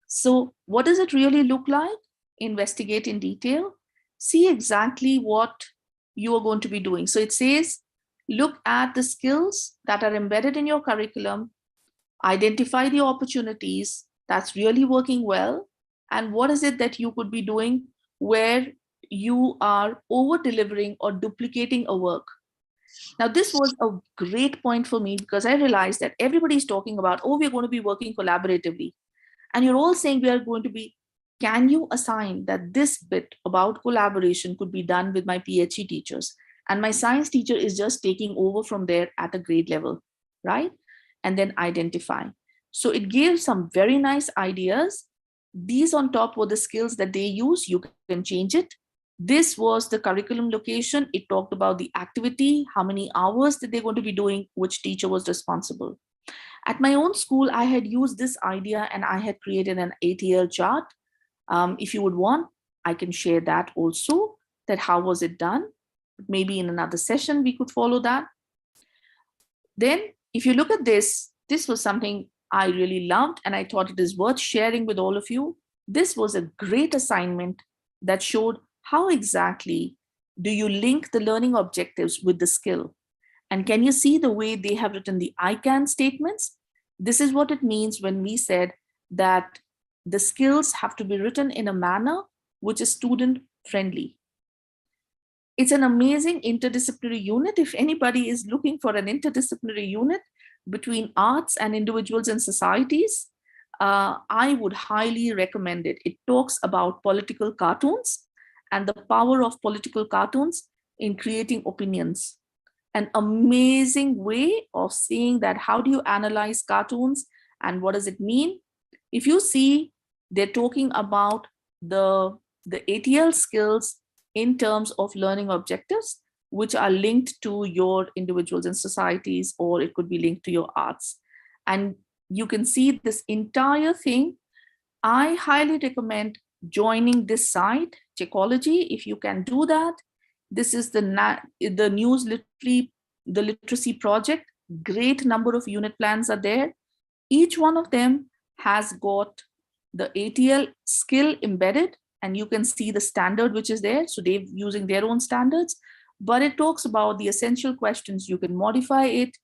So what does it really look like? Investigate in detail. See exactly what you are going to be doing. So it says, look at the skills that are embedded in your curriculum, identify the opportunities that's really working well, and what is it that you could be doing where you are over delivering or duplicating a work. Now, this was a great point for me because I realized that everybody's talking about, oh, we're going to be working collaboratively. And you're all saying we are going to be, can you assign that this bit about collaboration could be done with my PhD teachers? And my science teacher is just taking over from there at a grade level, right? And then identify. So it gave some very nice ideas. These on top were the skills that they use. You can change it. This was the curriculum location. It talked about the activity, how many hours that they're going to be doing, which teacher was responsible. At my own school, I had used this idea and I had created an ATL chart. If you would want, I can share that also, that how was it done? Maybe in another session, we could follow that. Then if you look at this, this was something I really loved and I thought it is worth sharing with all of you. This was a great assignment that showed how exactly do you link the learning objectives with the skill. And can you see the way they have written the I can statements? This is what it means when we said that the skills have to be written in a manner which is student friendly. It's an amazing interdisciplinary unit. If anybody is looking for an interdisciplinary unit between arts and individuals and societies, I would highly recommend it. It talks about political cartoons and the power of political cartoons in creating opinions. An amazing way of seeing that how do you analyze cartoons and what does it mean? If you see, they're talking about the ATL skills in terms of learning objectives, which are linked to your individuals and societies, or it could be linked to your arts. And you can see this entire thing. I highly recommend joining this site, Checkology, if you can do that. This is the literacy project. Great number of unit plans are there. Each one of them has got the ATL skill embedded, and you can see the standard which is there. So they're using their own standards, but it talks about the essential questions. You can modify it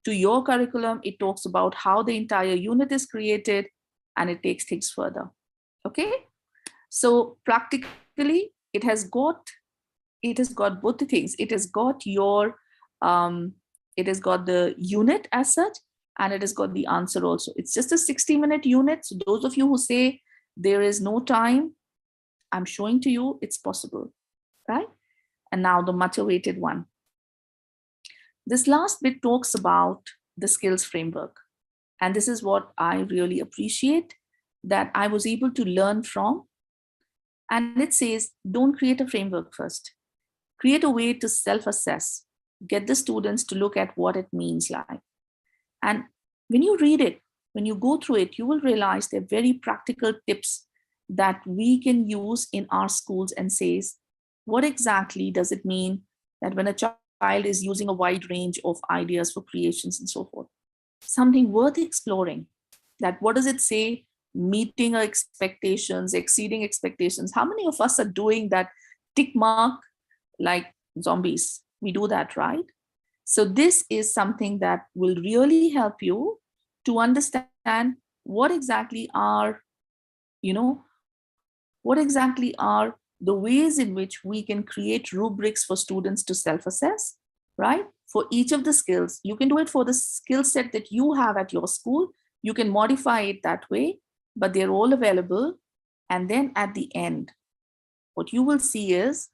to your curriculum. It talks about how the entire unit is created, and it takes things further. Okay. So practically it has got both the things. It has got your, it has got the unit as such, and it has got the answer also. It's just a 60-minute unit. So those of you who say there is no time, I'm showing to you it's possible, right? And now the much awaited one. This last bit talks about the skills framework. And this is what I really appreciate that I was able to learn from. And it says, don't create a framework first. Create a way to self-assess. Get the students to look at what it means like. And when you read it, when you go through it, you will realize they're very practical tips that we can use in our schools and says, what exactly does it mean that when a child is using a wide range of ideas for creations and so forth? Something worth exploring. That what does it say? Meeting our expectations, exceeding expectations. How many of us are doing that tick mark like zombies? We do that, right? So this is something that will really help you to understand what exactly are, what exactly are the ways in which we can create rubrics for students to self-assess, right? For each of the skills. You can do it for the skill set that you have at your school. You can modify it that way, but they're all available. And then at the end, what you will see is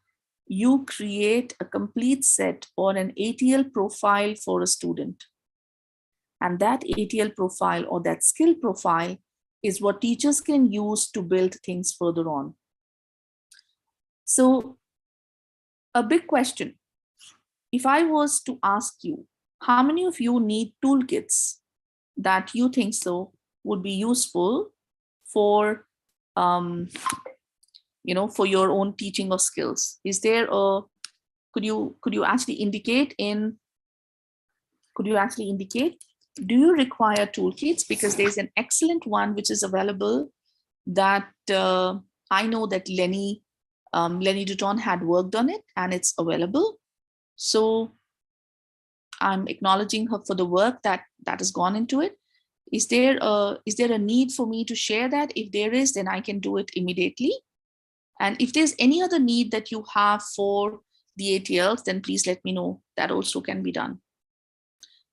you create a complete set or an ATL profile for a student. And that ATL profile or that skill profile is what teachers can use to build things further on. So a big question, if I was to ask you, how many of you need toolkits that you think so would be useful for, for your own teaching of skills? Is there a, could you actually indicate, do you require toolkits? Because there's an excellent one which is available that I know that Lenny Dutton had worked on it, and it's available. So I'm acknowledging her for the work that has gone into it. Is there a need for me to share that? If there is, then I can do it immediately. And if there's any other need that you have for the ATLs, then please let me know. That also can be done.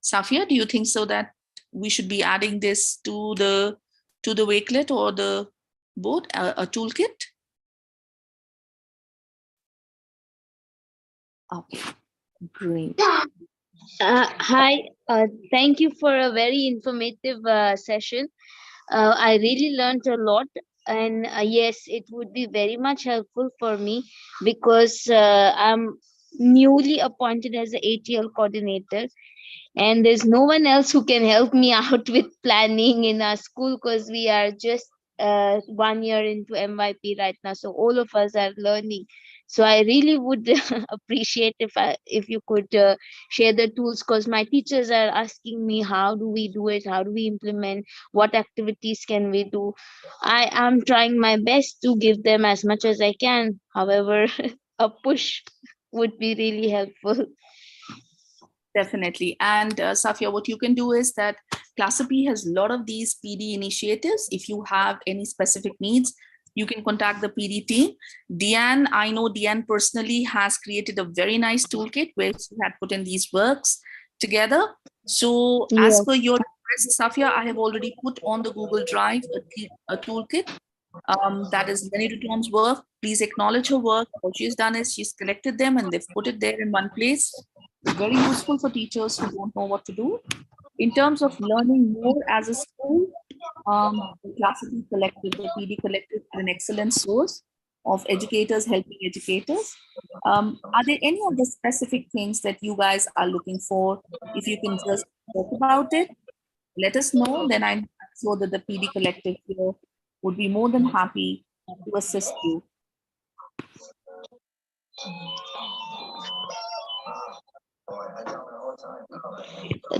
Safia, do you think so that we should be adding this to the Wakelet or the board, a toolkit? Okay, great. Hi, thank you for a very informative session. I really learned a lot, and yes, it would be very much helpful for me because I'm newly appointed as the ATL coordinator, and there's no one else who can help me out with planning in our school because we are just 1 year into MYP right now, so all of us are learning. So I really would appreciate if you could share the tools, because my teachers are asking me how do we do it, how do we implement, what activities can we do. I am trying my best to give them as much as I can. However, a push would be really helpful. Definitely. And Safia, what you can do is that Classcipe has a lot of these PD initiatives. If you have any specific needs, you can contact the PD team. Deanne, I know Deanne personally has created a very nice toolkit where she had put in these works together. So as per your request, Safia, I have already put on the Google Drive a toolkit that is Lenny Dutton's work. Please acknowledge her work. What she's done is she's collected them and they've put it there in one place. Very useful for teachers who don't know what to do. In terms of learning more as a school, the Classcipe Collective, the PD Collective, is an excellent source of educators helping educators. Are there any of the specific things that you guys are looking for? If you can just talk about it, let us know. Then I'm sure that the PD Collective here would be more than happy to assist you.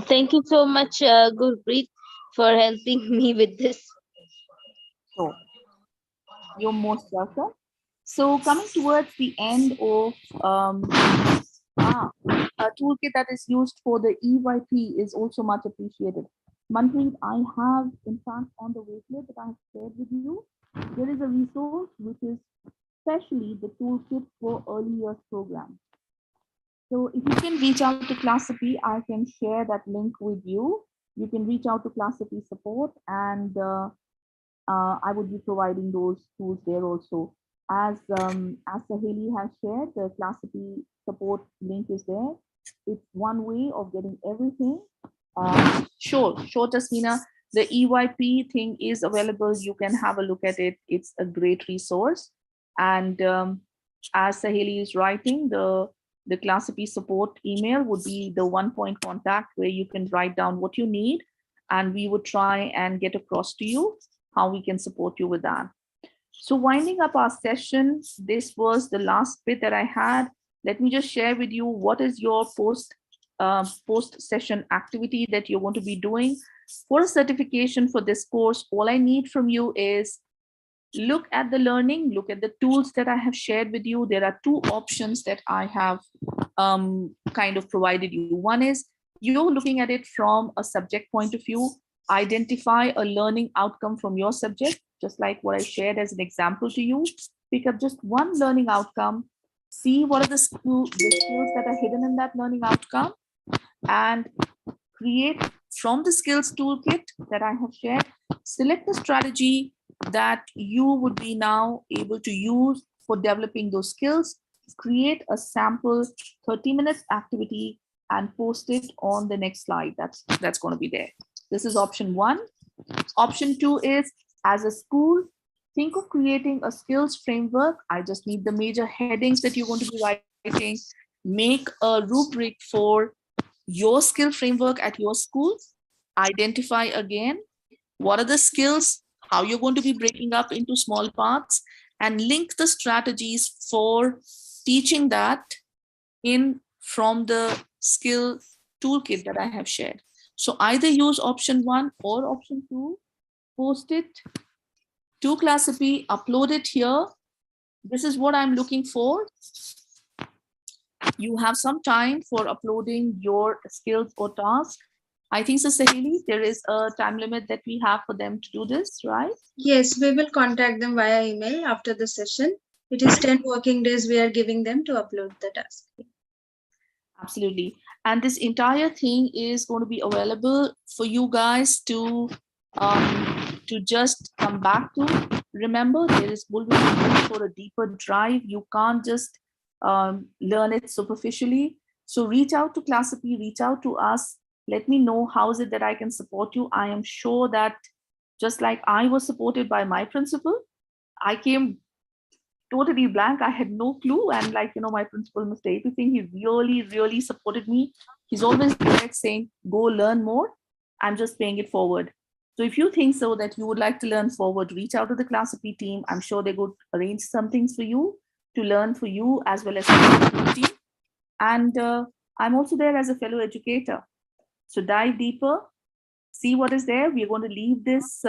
Thank you so much, Gurpreet, for helping me with this. So, you're most welcome. So coming towards the end of a toolkit that is used for the EYP is also much appreciated. Manpreet, I have in fact on the Wakelet that I have shared with you, there is a resource which is especially the toolkit for early years program. So if you can reach out to Classcipe, I can share that link with you. You can reach out to Classcipe support and I would be providing those tools there also. As Saheli has shared, the Classcipe support link is there. It's one way of getting everything. Sure, Tasmina. The EYP thing is available. You can have a look at it. It's a great resource. And as Saheli is writing, the Classcipe support email would be the one-point contact where you can write down what you need, and we would try and get across to you how we can support you with that. So winding up our session, this was the last bit that I had. Let me just share with you what is your post-session activity that you're going to be doing. For a certification for this course, all I need from you is look at the learning, look at the tools that I have shared with you. There are two options that I have kind of provided you. One is you're looking at it from a subject point of view, identify a learning outcome from your subject, just like what I shared as an example to you. Pick up just one learning outcome, see what are the skills that are hidden in that learning outcome, and create from the skills toolkit that I have shared, select the strategy that you would be now able to use for developing those skills, create a sample 30-minute activity and post it on the next slide. That's going to be there. This is option one. Option two is, as a school, think of creating a skills framework. I just need the major headings that you're going to be writing. Make a rubric for your skill framework at your school. Identify again, what are the skills, how you're going to be breaking up into small parts, and link the strategies for teaching that in from the skill toolkit that I have shared. So either use option one or option two, post it to Classcipe, upload it here. This is what I'm looking for. You have some time for uploading your skills or tasks. I think so, Saheli, there is a time limit that we have for them to do this, right? Yes, we will contact them via email after the session. It is 10 working days we are giving them to upload the task. Absolutely. And this entire thing is going to be available for you guys to just come back to. Remember, there is will be room for a deeper drive. You can't just learn it superficially. So reach out to Classcipe, reach out to us. Let me know how is it that I can support you. I am sure that just like I was supported by my principal, I came totally blank. I had no clue. And like, my principal, Mr. Everything, he really, really supported me. He's always direct saying, go learn more. I'm just paying it forward. So if you think so that you would like to learn forward, reach out to the Classcipe team. I'm sure they could arrange some things for you to learn for you as well as the team. And I'm also there as a fellow educator. So dive deeper, see what is there. We're going to leave this.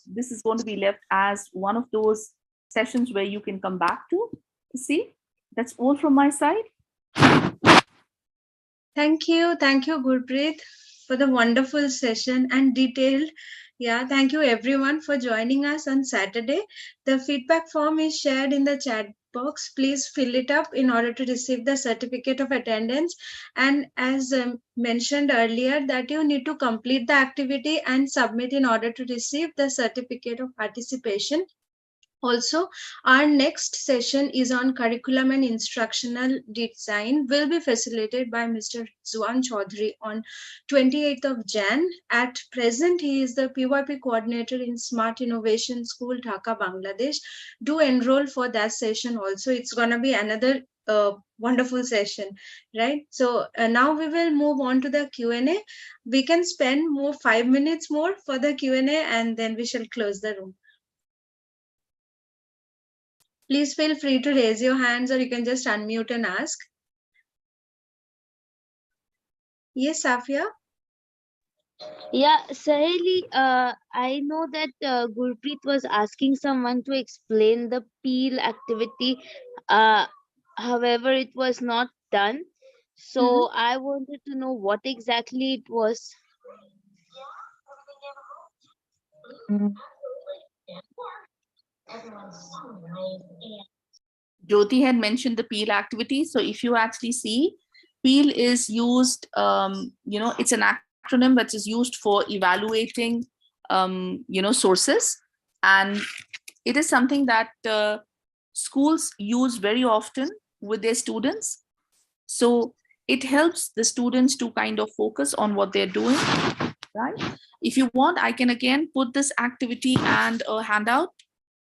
This is going to be left as one of those sessions where you can come back to see. That's all from my side. Thank you, Gurpreet, for the wonderful session and detailed. Yeah, thank you everyone for joining us on Saturday. The feedback form is shared in the chat box. Please fill it up in order to receive the certificate of attendance. And as mentioned earlier, that you need to complete the activity and submit in order to receive the certificate of participation. Also, our next session is on curriculum and instructional design, will be facilitated by Mr. Zuan Chaudhary on 28th of Jan. At present, he is the PYP coordinator in Smart Innovation School, Dhaka, Bangladesh. Do enroll for that session also. It's going to be another wonderful session, right? So now we will move on to the Q&A. We can spend 5 minutes more for the Q&A and then we shall close the room. Please feel free to raise your hands or you can just unmute and ask. Yes, Safia? Yeah, Saheli, I know that Gurpreet was asking someone to explain the peel activity. However, it was not done. So I wanted to know what exactly it was. Jyoti had mentioned the peel activity. So if you actually see, peel is used, it's an acronym that is used for evaluating, sources. And it is something that schools use very often with their students. So it helps the students to kind of focus on what they're doing, right? If you want, I can again put this activity and a handout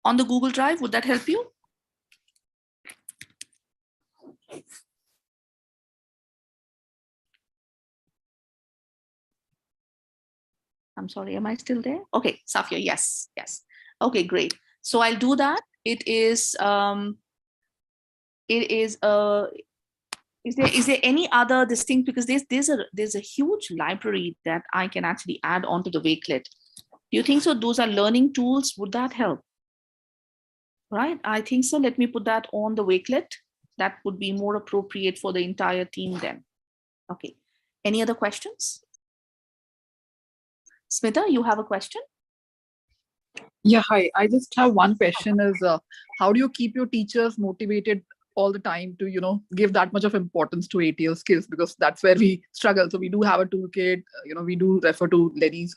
on the Google Drive. Would that help you? I'm sorry, am I still there? Okay, Safia, yes, yes. Okay, great. So I'll do that. Is there any other distinct, because there's a huge library that I can actually add onto the Wakelet. Do you think so? Those are learning tools. Would that help? Right, I think so. Let me put that on the Wakelet. That would be more appropriate for the entire team then. Okay, any other questions? Smita, you have a question? Yeah, hi. I just have one question is, how do you keep your teachers motivated all the time to, give that much of importance to ATL skills? Because that's where we struggle. So we do have a toolkit, we do refer to Lenny's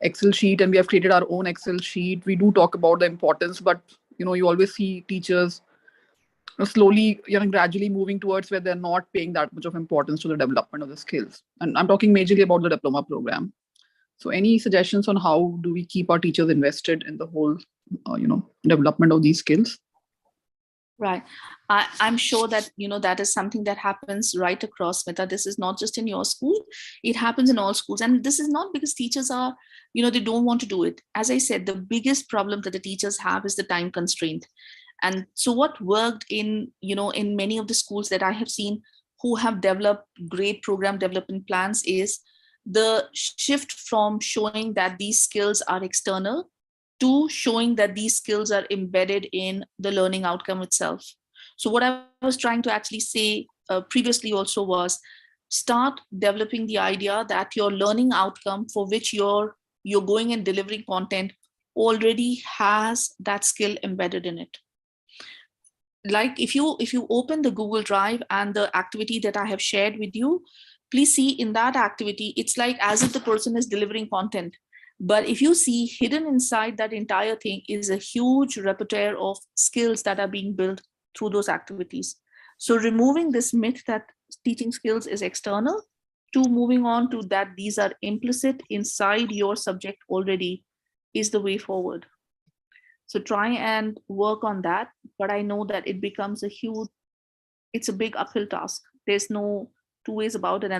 Excel sheet, and we have created our own Excel sheet. We do talk about the importance, but, you always see teachers slowly, gradually moving towards where they're not paying that much of importance to the development of the skills. And I'm talking majorly about the diploma program. So any suggestions on how do we keep our teachers invested in the whole, development of these skills? Right. I'm sure that, that is something that happens right across, Smita. This is not just in your school. It happens in all schools. And this is not because teachers are, they don't want to do it. As I said, the biggest problem that the teachers have is the time constraint. And so what worked in many of the schools that I have seen who have developed great program development plans is the shift from showing that these skills are external to showing that these skills are embedded in the learning outcome itself. So what I was trying to actually say previously also was start developing the idea that your learning outcome for which you're going and delivering content already has that skill embedded in it. Like if you open the Google Drive and the activity that I have shared with you, please see in that activity, it's like as if the person is delivering content. But if you see hidden inside that entire thing is a huge repertoire of skills that are being built through those activities. So removing this myth that teaching skills is external to moving on to that these are implicit inside your subject already is the way forward. So try and work on that. But I know that it becomes it's a big uphill task. There's no two ways about it. And